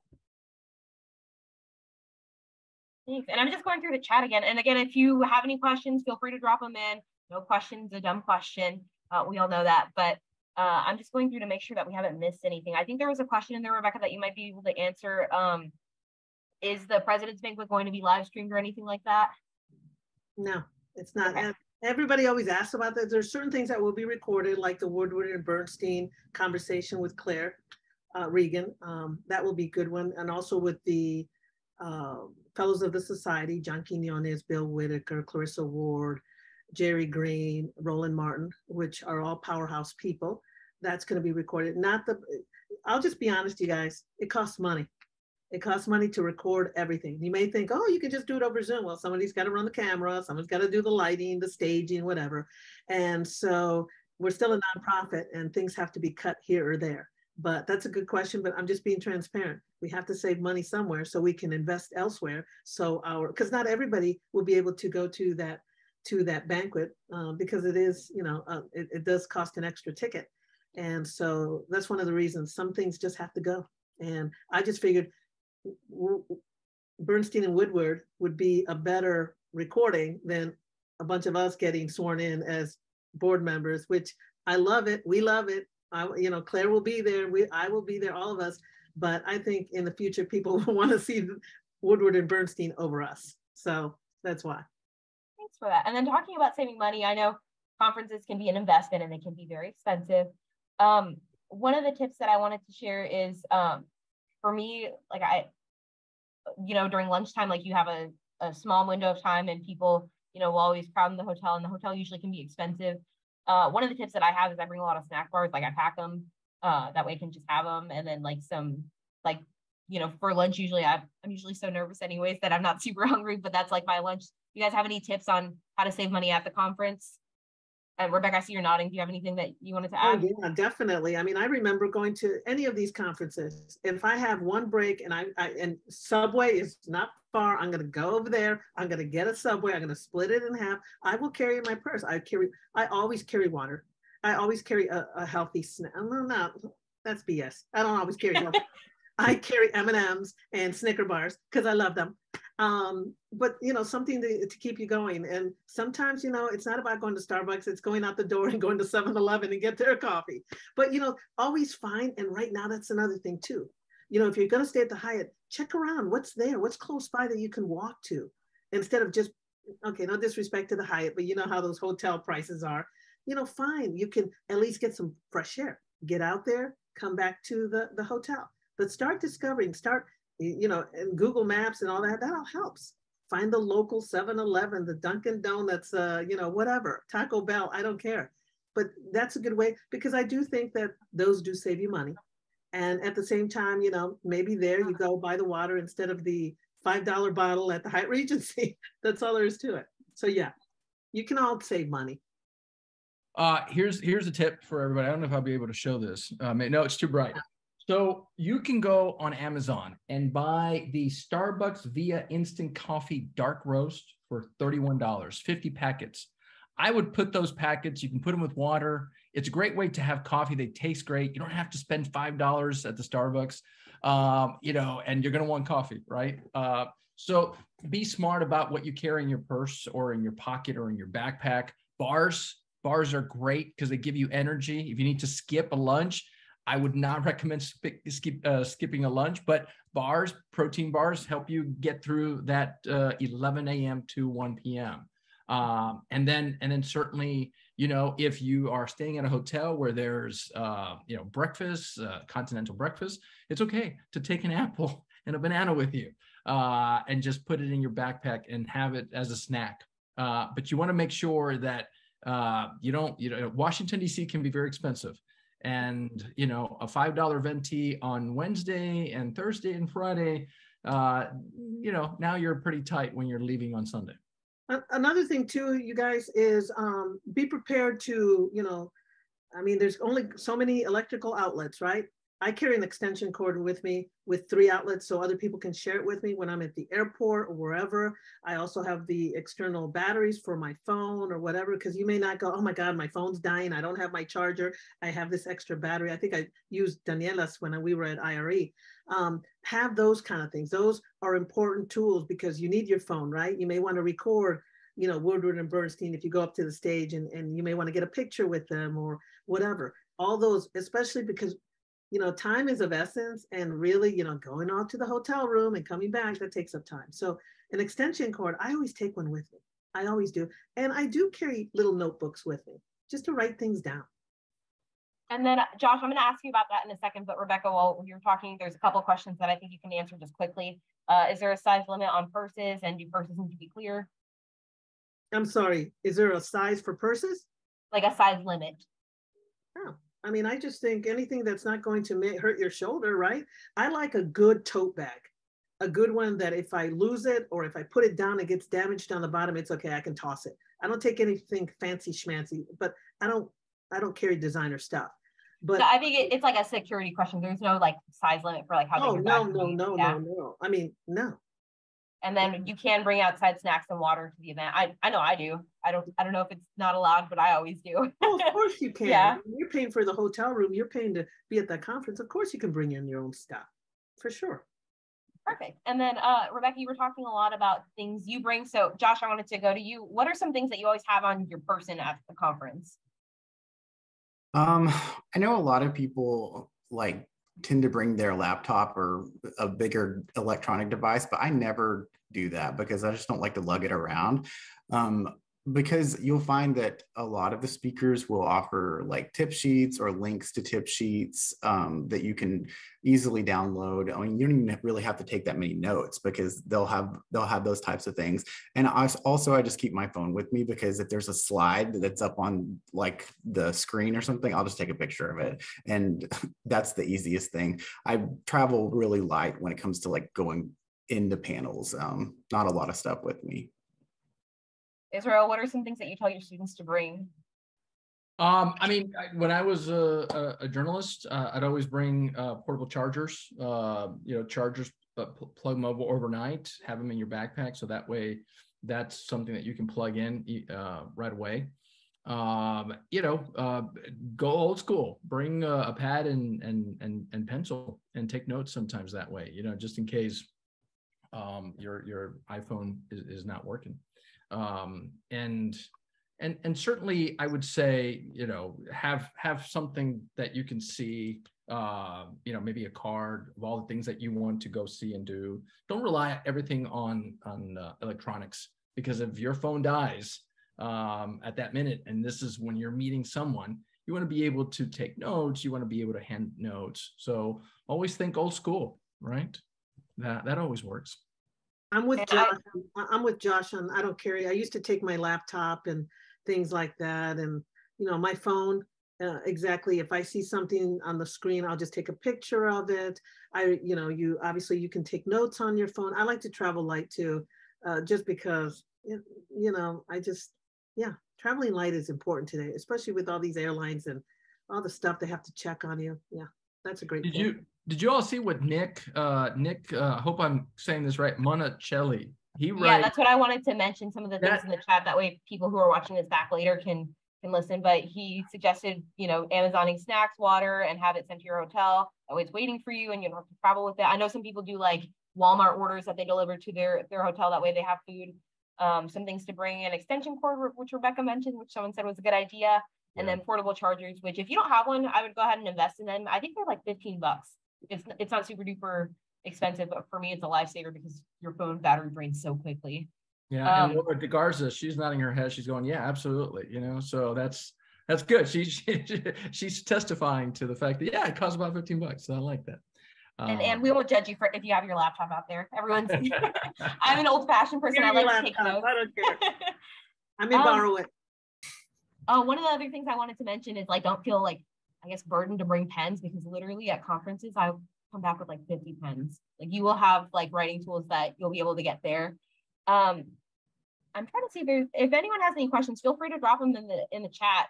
Thanks. And I'm just going through the chat again. And again, if you have any questions, feel free to drop them in. No question's a dumb question. We all know that. But I'm just going through to make sure that we haven't missed anything. I think there was a question in there, Rebecca, that you might be able to answer. Is the President's Banquet going to be live streamed or anything like that? No, it's not. Okay. Everybody always asks about that. There's certain things that will be recorded, like the Woodward and Bernstein conversation with Claire Regan. That will be a good one. And also with the Fellows of the Society, John Quinones, Bill Whitaker, Clarissa Ward, Jerry Green, Roland Martin, which are all powerhouse people. That's going to be recorded. I'll just be honest, you guys, it costs money. It costs money to record everything. You may think, oh, you can just do it over Zoom. Well, somebody's got to run the camera, someone's got to do the lighting, the staging, whatever. And so we're still a nonprofit and things have to be cut here or there. But that's a good question, but I'm just being transparent. We have to save money somewhere so we can invest elsewhere. So because not everybody will be able to go to that banquet because it is, you know, it does cost an extra ticket. And so that's one of the reasons some things just have to go. And I just figured Bernstein and Woodward would be a better recording than a bunch of us getting sworn in as board members, which I love it. We love it. You know, Claire will be there. I will be there, all of us. But I think in the future, people will want to see Woodward and Bernstein over us. So that's why. Thanks for that. And then talking about saving money, I know conferences can be an investment and they can be very expensive. One of the tips that I wanted to share is for me, like you know, during lunchtime, like you have a small window of time and people, you know, will always crowd in the hotel, and the hotel usually can be expensive. One of the tips that I have is I bring a lot of snack bars, like I pack them, that way I can just have them. And then like some, like, you know, for lunch, usually I'm usually so nervous anyways that I'm not super hungry, but that's like my lunch. You guys have any tips on how to save money at the conference? And Rebecca, I see you're nodding. Do you have anything that you wanted to add? Oh, yeah, definitely. I mean, I remember going to any of these conferences. If I have one break and and Subway is not far, I'm going to go over there. I'm going to get a Subway. I'm going to split it in half. I will carry my purse. I always carry water. I always carry a healthy snack. No, that's BS. I don't always carry healthy. I carry M&Ms and Snicker bars because I love them. But, you know, something to keep you going. And sometimes, you know, it's not about going to Starbucks, it's going out the door and going to 7-Eleven and get their coffee. But, you know, always find, and right now that's another thing too. You know, if you're going to stay at the Hyatt, check around what's there, what's close by that you can walk to, instead of just, okay, no disrespect to the Hyatt, but you know how those hotel prices are. You know, fine, you can at least get some fresh air, get out there, come back to the hotel. But start discovering, you know, and Google Maps and all that, that all helps. Find the local 7-Eleven, the Dunkin' Donuts, you know, whatever, Taco Bell, I don't care. But that's a good way, because I do think that those do save you money. And at the same time, you know, maybe there you go buy the water instead of the $5 bottle at the Hyatt Regency. That's all there is to it. So yeah, you can all save money. Here's a tip for everybody. I don't know if I'll be able to show this. No, it's too bright. So you can go on Amazon and buy the Starbucks Via Instant Coffee Dark Roast for $31, 50 packets. I would put those packets, you can put them with water. It's a great way to have coffee. They taste great. You don't have to spend $5 at the Starbucks, and you're going to want coffee, right? So be smart about what you carry in your purse or in your pocket or in your backpack. Bars are great because they give you energy. If you need to skip a lunch, I would not recommend skipping a lunch, but protein bars help you get through that 11 a.m. to 1 p.m. And then certainly, if you are staying at a hotel where there's, breakfast, continental breakfast, it's okay to take an apple and a banana with you and just put it in your backpack and have it as a snack. But you want to make sure that Washington, D.C. can be very expensive. And, a $5 venti on Wednesday and Thursday and Friday, now you're pretty tight when you're leaving on Sunday. Another thing too, you guys, is be prepared to, there's only so many electrical outlets, right? I carry an extension cord with me with 3 outlets so other people can share it with me when I'm at the airport or wherever. I also have the external batteries for my phone or whatever, because you may not go, oh my God, my phone's dying. I don't have my charger. I have this extra battery. I think I used Daniela's when we were at IRE. Have those kind of things. Those are important tools because you need your phone, right? You may want to record, Woodward and Bernstein if you go up to the stage and you may want to get a picture with them or whatever. All those, especially because time is of essence, and really, going off to the hotel room and coming back, that takes up time. So an extension cord, I always take one with me. I always do. And I do carry little notebooks with me just to write things down. And then Josh, I'm going to ask you about that in a second, but Rebecca, while you're talking, there's a couple of questions that I think you can answer just quickly. Is there a size limit on purses, and do purses need to be clear? I'm sorry, is there a size for purses? Like a size limit? Oh. I just think anything that's not going to hurt your shoulder, right? I like a good tote bag, a good one that if I lose it or if I put it down, it gets damaged on the bottom, it's okay, I can toss it. I don't take anything fancy schmancy, but I don't carry designer stuff. But no, I think it's like a security question. There's no like size limit for like how big your bag can be. No. No. And then you can bring outside snacks and water to the event. I know I do. I don't know if it's not allowed, but I always do. Oh, of course you can. Yeah. You're paying for the hotel room. You're paying to be at that conference. Of course you can bring in your own stuff, for sure. Perfect. And then Rebecca, you were talking a lot about things you bring. So Josh, I wanted to go to you. What are some things that you always have on your person at the conference? I know a lot of people tend to bring their laptop or a bigger electronic device, but I never do that because I just don't like to lug it around. Because you'll find that a lot of the speakers will offer tip sheets or links to tip sheets that you can easily download. You don't even really have to take that many notes because they'll have those types of things. And I just keep my phone with me because if there's a slide that's up on the screen or something, I'll just take a picture of it. And that's the easiest thing. I travel really light when it comes to going into panels. Not a lot of stuff with me. Israel, what are some things that you tell your students to bring? When I was a journalist, I'd always bring portable chargers. Chargers plug them over overnight, have them in your backpack, so that way that's something that you can plug in right away. Go old school. Bring a pad and pencil and take notes sometimes that way. Just in case your iPhone is not working. And certainly I would say, have something that you can see, maybe a card of all the things that you want to go see and do. Don't rely everything on electronics, because if your phone dies at that minute, and this is when you're meeting someone, you want to be able to take notes, you want to be able to hand notes. So always think old school, right? That always works. I'm with Josh on, I don't carry, I used to take my laptop and things like that. And, my phone, exactly. If I see something on the screen, I'll just take a picture of it. You can take notes on your phone. I like to travel light too, just because, traveling light is important today, especially with all these airlines and all the stuff they have to check on you. Yeah, that's a great point. Did you all see what Nick, I hope I'm saying this right, Monticelli He writes. Yeah, that's what I wanted to mention, some of the things in the chat. That way people who are watching this back later can listen. But he suggested, Amazoning snacks, water, and have it sent to your hotel. That way it's waiting for you and you don't have to travel with it. I know some people do like Walmart orders that they deliver to their hotel. That way they have food. Some things to bring, an extension cord, which Rebecca mentioned, which someone said was a good idea. And then portable chargers, which if you don't have one, I would go ahead and invest in them. I think they're like $15. It's not super duper expensive, but for me, it's a lifesaver because your phone battery drains so quickly. Yeah, and Laura DeGarza, she's nodding her head. She's going, yeah, absolutely. So that's good. She's testifying to the fact that, yeah, it costs about $15. So I like that. And we won't judge you for if you have your laptop out there. Everyone's. I'm an old-fashioned person. I like to take notes. I don't care. I may borrow it. One of the other things I wanted to mention is, like, don't feel like, I guess, burdened to bring pens, because literally at conferences I come back with like 50 pens. Like, you will have like writing tools that you'll be able to get there. I'm trying to see if anyone has any questions, feel free to drop them in the chat.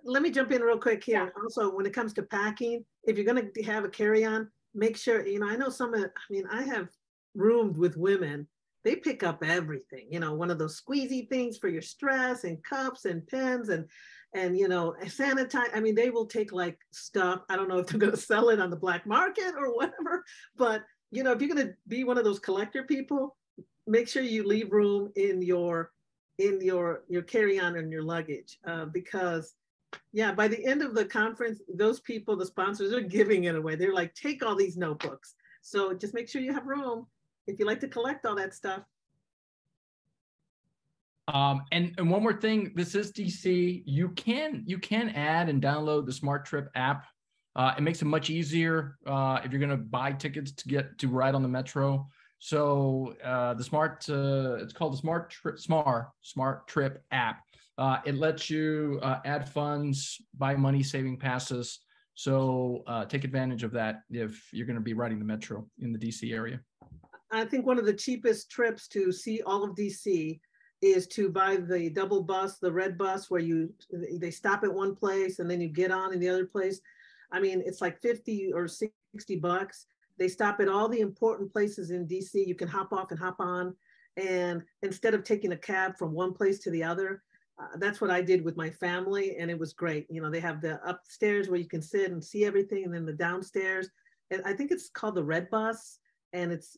Let me jump in real quick here. Yeah. Also, when it comes to packing, if you're going to have a carry-on, make sure, I know I have roomed with women. They pick up everything, one of those squeezy things for your stress, and cups and pens and sanitize. They will take like stuff. I don't know if they're going to sell it on the black market or whatever, but if you're going to be one of those collector people, make sure you leave room in your carry-on and your luggage, because by the end of the conference, those people, the sponsors, are giving it away. They're like, take all these notebooks. So just make sure you have room if you like to collect all that stuff. And one more thing, this is DC. You can add and download the Smart Trip app. It makes it much easier if you're going to buy tickets to get to ride on the metro. So it's called the Smart Trip app. It lets you add funds, buy money saving passes. So take advantage of that if you're going to be riding the metro in the DC area. I think one of the cheapest trips to see all of DC is to buy the double bus, the red bus, where they stop at one place and then you get on in the other place. It's like $50 or $60. They stop at all the important places in DC. You can hop off and hop on. And instead of taking a cab from one place to the other, that's what I did with my family. And it was great. They have the upstairs where you can sit and see everything, and then the downstairs. And I think it's called the red bus. And it's,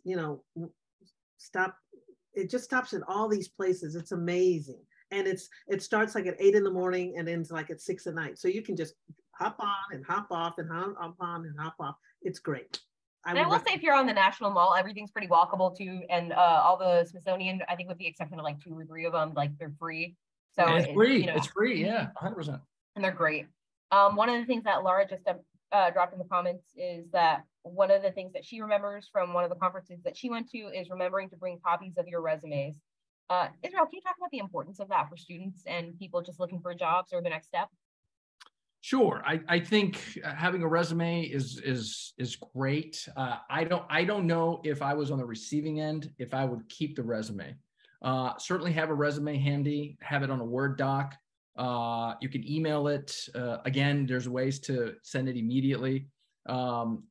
it just stops in all these places. It's amazing. And it starts like at 8 in the morning and ends like at 6 at night. So you can just hop on and hop off and hop on and hop off. It's great. I will say, if you're on the National Mall, everything's pretty walkable too. And all the Smithsonian, I think with the exception of like 2 or 3 of them, like they're free. So it's free. It's free. Yeah, 100%. And they're great. One of the things that Laura just dropped in the comments is that one of the things that she remembers from one of the conferences that she went to is remembering to bring copies of your resumes. Israel, can you talk about the importance of that for students and people just looking for jobs or the next step? Sure. I think having a resume is great. I don't know if I was on the receiving end, if I would keep the resume. Certainly have a resume handy, have it on a Word doc. You can email it. Again, there's ways to send it immediately. I'm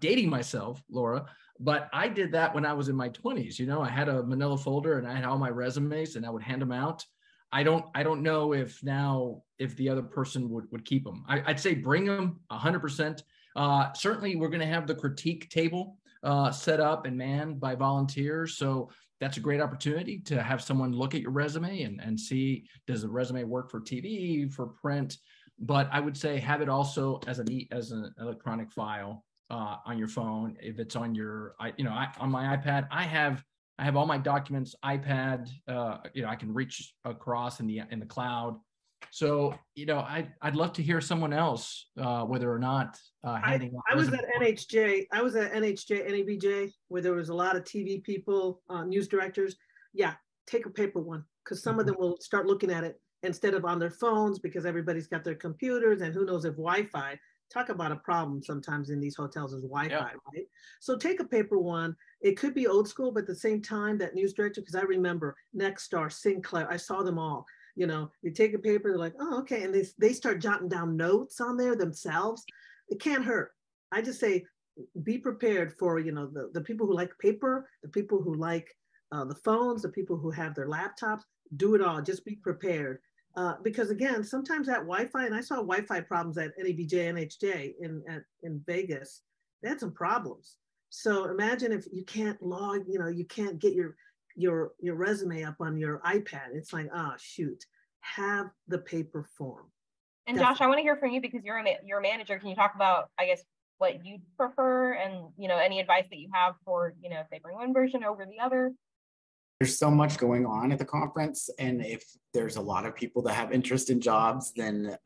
dating myself, Laura, but I did that when I was in my 20s. I had a manila folder and I had all my resumes and I would hand them out. I don't know if the other person would keep them. I'd say bring them 100%. Certainly we're going to have the critique table set up and manned by volunteers. So that's a great opportunity to have someone look at your resume and see, does the resume work for TV, for print? But I would say have it also as an electronic file on your phone. If it's on your, on my iPad, I have all my documents, iPad. I can reach across in the cloud. So I'd love to hear someone else whether or not handing. I was at NHJ. I was at NABJ, where there was a lot of TV people, news directors. Yeah, take a paper one, because some of them will start looking at it instead of on their phones, because everybody's got their computers, and who knows if Wi-Fi. Talk about a problem sometimes in these hotels is Wi-Fi, right? So take a paper one. It could be old school, but at the same time, that news director, because I remember Nexstar, Sinclair, I saw them all. You take a paper, they're like, oh, okay. And they start jotting down notes on there themselves. It can't hurt. I just say, be prepared for, the people who like paper, the people who like the phones, the people who have their laptops, do it all. Just be prepared. Because again, sometimes that Wi-Fi, and I saw Wi-Fi problems at NABJ, NHJ in Vegas, they had some problems. So imagine if you can't log, you can't get your resume up on your iPad. It's like, oh, shoot, have the paper form. And Josh, I want to hear from you because you're a manager. Can you talk about, I guess, what you prefer and, any advice that you have for, if they bring one version over the other? There's so much going on at the conference, and if there's a lot of people that have interest in jobs, then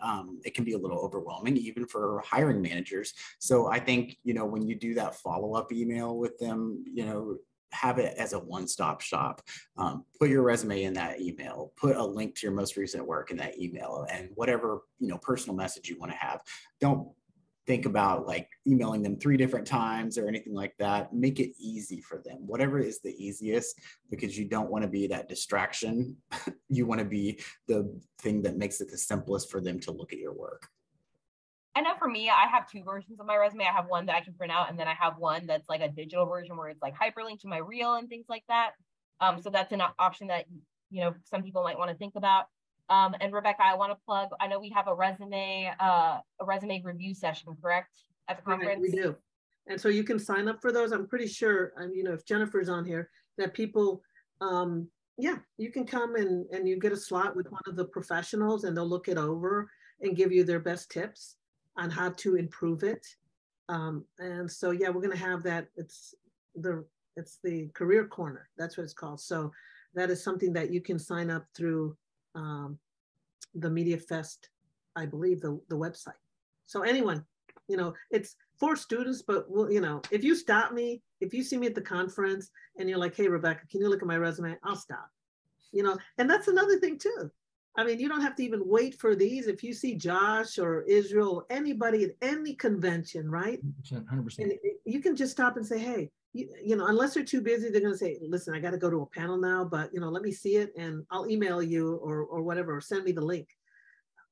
it can be a little overwhelming, even for hiring managers. So I think, when you do that follow-up email with them, have it as a one-stop shop. Put your resume in that email, put a link to your most recent work in that email, and whatever, personal message you want to have. Don't think about like emailing them 3 different times or anything like that. Make it easy for them, whatever is the easiest, because you don't want to be that distraction. You want to be the thing that makes it the simplest for them to look at your work. I know for me, I have 2 versions of my resume. I have one that I can print out, and then I have one that's like a digital version where it's like hyperlinked to my reel and things like that. So that's an option that, some people might want to think about. And Rebecca, I want to plug, I know we have a resume review session, correct? At the conference? Right, we do. And so you can sign up for those. I'm pretty sure, if Jennifer's on here, that people, you can come and you get a slot with one of the professionals, and they'll look it over and give you their best tips on how to improve it. And so, we're going to have that. It's the career corner. That's what it's called. So that is something that you can sign up through the MediaFest, I believe, the website. So anyone, it's for students, but if you stop me, if you see me at the conference and you're like, hey, Rebecca, can you look at my resume? I'll stop, and that's another thing too. I mean, you don't have to even wait for these. If you see Josh or Israel, anybody at any convention, right? 100%. And you can just stop and say, hey, unless they're too busy, they're going to say, listen, I got to go to a panel now, but, let me see it and I'll email you or whatever, or send me the link.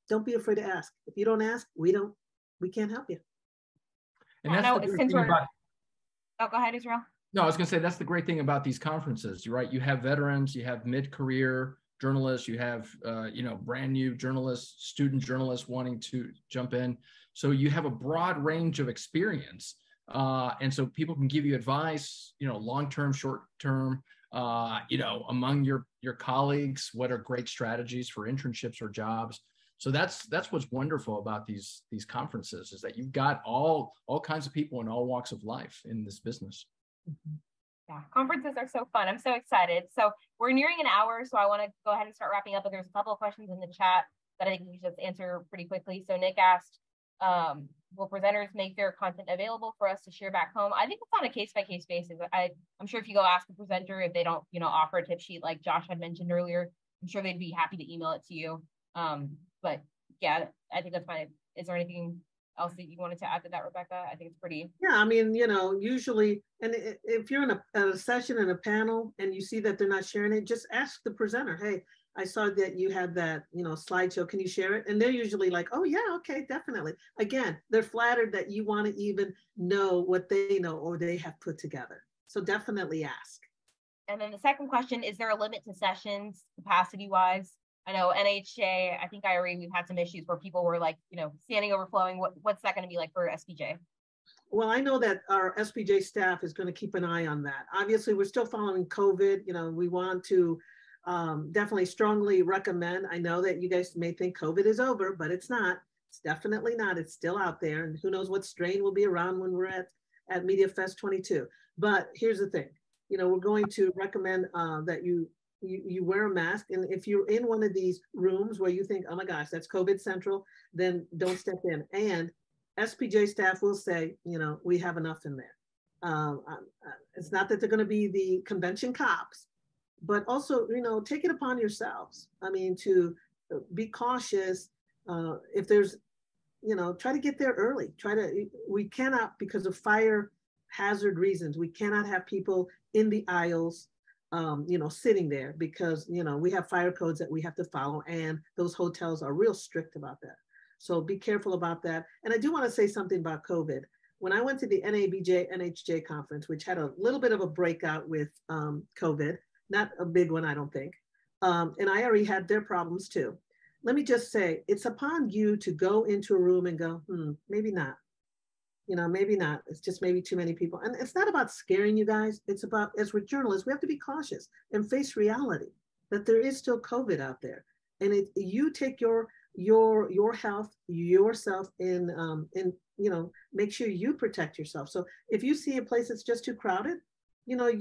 Don't be afraid to ask. If you don't ask, we can't help you. And that's the great thing about, oh, go ahead, Israel. No, I was going to say, that's the great thing about these conferences, right? You have veterans, you have mid-career journalists, you have, brand new journalists, student journalists wanting to jump in. So you have a broad range of experience. And so people can give you advice, long-term, short-term, among your colleagues, what are great strategies for internships or jobs. So that's what's wonderful about these conferences, is that you've got all kinds of people in all walks of life in this business. Mm-hmm. Yeah, conferences are so fun. I'm so excited. So we're nearing an hour, so I want to go ahead and start wrapping up, but there's a couple of questions in the chat that I think we should just answer pretty quickly. So Nick asked, will presenters make their content available for us to share back home? I think it's on a case-by-case basis. I'm sure if you go ask the presenter, if they don't, offer a tip sheet like Josh had mentioned earlier, I'm sure they'd be happy to email it to you. But yeah, I think that's fine. Is there anything else that you wanted to add to that, Rebecca? I think it's pretty. Yeah, I mean, usually, and if you're in a session and a panel and you see that they're not sharing it, just ask the presenter, hey, I saw that you had that, slideshow, can you share it? And they're usually like, oh yeah, okay, definitely. Again, they're flattered that you want to even know what they know or they have put together. So definitely ask. And then the second question, is there a limit to sessions capacity-wise? I know NHJ, I think IRE, we've had some issues where people were like, standing overflowing. What's that going to be like for SPJ? Well, I know that our SPJ staff is going to keep an eye on that. Obviously, we're still following COVID. We want to definitely strongly recommend. I know that you guys may think COVID is over, but it's not. It's definitely not. It's still out there. And who knows what strain will be around when we're at MediaFest22. But here's the thing. We're going to recommend that you wear a mask. And if you're in one of these rooms where you think, oh my gosh, that's COVID central, then don't step in. And SPJ staff will say, we have enough in there. It's not that they're going to be the convention cops, but also, take it upon yourselves. I mean, to be cautious. If there's, try to get there early. We cannot, because of fire hazard reasons, we cannot have people in the aisles sitting there because, we have fire codes that we have to follow, and those hotels are real strict about that. So be careful about that. And I do want to say something about COVID. when I went to the NABJ NHJ conference, which had a little bit of a breakout with COVID, not a big one, I don't think. And IRE had their problems too. Let me just say, it's upon you to go into a room and go, maybe not. You know, maybe not. It's just maybe too many people. And it's not about scaring you guys. It's about, as we're journalists, we have to be cautious and face reality that there is still COVID out there. And you take your health, yourself in, you know, make sure you protect yourself. So if you see a place that's just too crowded, you know,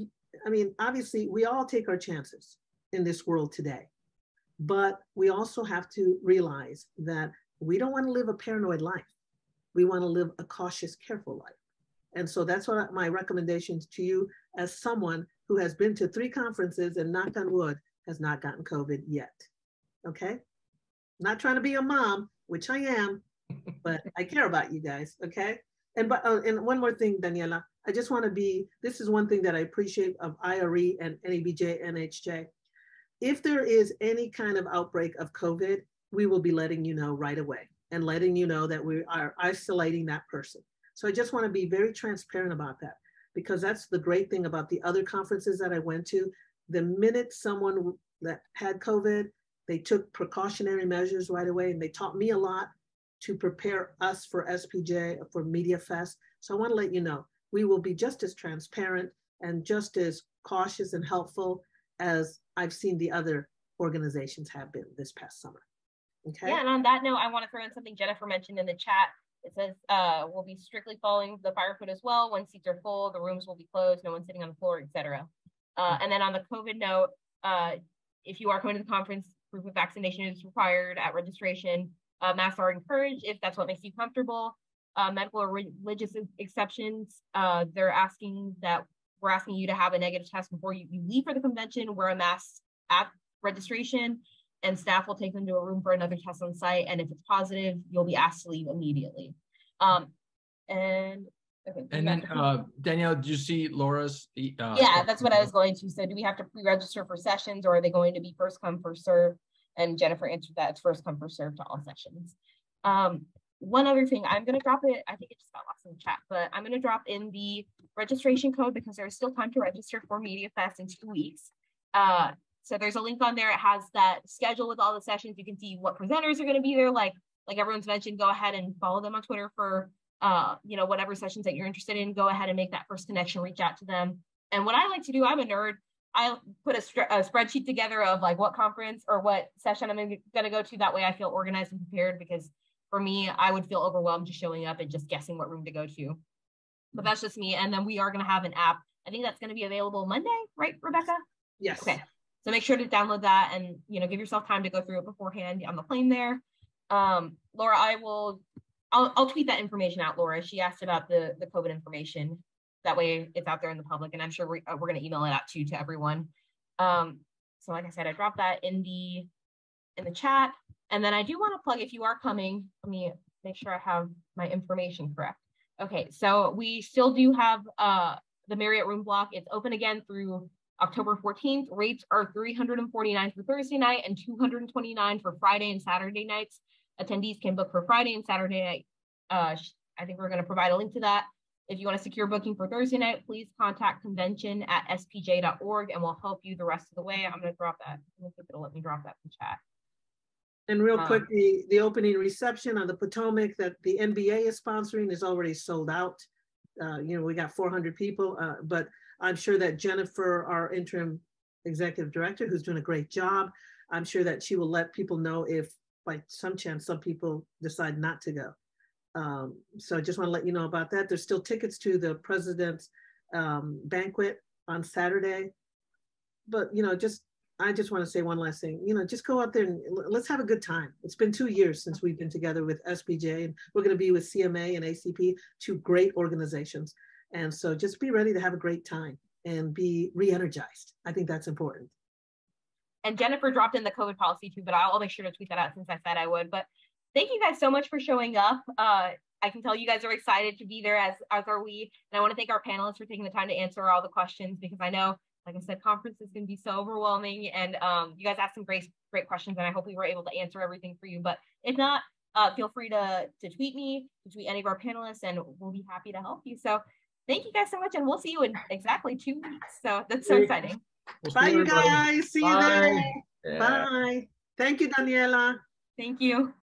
I mean, obviously we all take our chances in this world today, but we also have to realize that we don't want to live a paranoid life. We want to live a cautious, careful life. And so that's what my recommendations to you as someone who has been to 3 conferences and knock on wood has not gotten COVID yet. Okay. Not trying to be a mom, which I am, but I care about you guys. Okay. And one more thing, Daniela, I just want to be, this is one thing that I appreciate of IRE and NABJ, NHJ. If there is any kind of outbreak of COVID, we will be letting you know right away and letting you know that we are isolating that person. So I just want to be very transparent about that, because that's the great thing about the other conferences that I went to. The minute someone that had COVID, they took precautionary measures right away, and they taught me a lot to prepare us for SPJ, for MediaFest. So I want to let you know, we will be just as transparent and just as cautious and helpful as I've seen the other organizations have been this past summer. Okay. Yeah, and on that note, I want to throw in something Jennifer mentioned in the chat. It says we'll be strictly following the fire code as well. When seats are full, the rooms will be closed, no one sitting on the floor, etc. And then on the COVID note, if you are coming to the conference, proof of vaccination is required at registration. Masks are encouraged if that's what makes you comfortable. Medical or religious exceptions, we're asking you to have a negative test before you leave for the convention, wear a mask at registration, and staff will take them to a room for another test on site. And if it's positive, you'll be asked to leave immediately. And then Danielle, did you see Laura's? Yeah, that's what I was going to. So do we have to pre-register for sessions, or are they going to be first come, first serve? And Jennifer answered that it's first come, first serve to all sessions. One other thing, I'm going to drop it. I think it just got lost in the chat, but I'm going to drop in the registration code because there's still time to register for MediaFest in 2 weeks. So there's a link on there. It has that schedule with all the sessions. You can see what presenters are going to be there. Like everyone's mentioned, go ahead and follow them on Twitter for you know, whatever sessions that you're interested in. Go ahead and make that first connection, reach out to them. And what I like to do, I'm a nerd. I put a spreadsheet together of like what conference or what session I'm going to go to. That way I feel organized and prepared, because for me, I would feel overwhelmed just showing up and just guessing what room to go to. But that's just me. And then we are going to have an app. I think that's going to be available Monday, right, Rebecca? Yes. Okay. So make sure to download that and, you know, give yourself time to go through it beforehand on the plane there. Laura, I'll tweet that information out, Laura. She asked about the COVID information. That way it's out there in the public, and I'm sure we're going to email it out to everyone. So like I said, I dropped that in the chat. And then I do want to plug, if you are coming, let me make sure I have my information correct. Okay, so we still do have the Marriott room block. It's open again through October 14th. Rates are $349 for Thursday night and $229 for Friday and Saturday nights. Attendees can book for Friday and Saturday night. I think we're going to provide a link to that. If you want to secure booking for Thursday night, please contact convention@spj.org and we'll help you the rest of the way. I'm going to drop that. I think it'll let me drop that in chat. And real quick, the opening reception on the Potomac that the NBA is sponsoring is already sold out. You know, we got 400 people, but I'm sure that Jennifer, our interim executive director, who's doing a great job, I'm sure that she will let people know if by some chance some people decide not to go. So I just want to let you know about that. There's still tickets to the president's banquet on Saturday. But, you know, I just want to say one last thing, you know, just go out there and let's have a good time. It's been 2 years since we've been together with SPJ, and we're going to be with CMA and ACP, 2 great organizations. And so just be ready to have a great time and be re-energized. I think that's important. And Jennifer dropped in the COVID policy too, but I'll make sure to tweet that out since I said I would. But thank you guys so much for showing up. I can tell you guys are excited to be there, as are we. And I want to thank our panelists for taking the time to answer all the questions, because I know, like I said, conference is going to be so overwhelming, and you guys asked some great questions, and I hope we were able to answer everything for you. But if not, feel free to tweet me, to tweet any of our panelists, and we'll be happy to help you. So thank you guys so much, and we'll see you in exactly 2 weeks. So that's so exciting. Bye, you guys. See you there. Yeah. Bye. Thank you, Daniela. Thank you.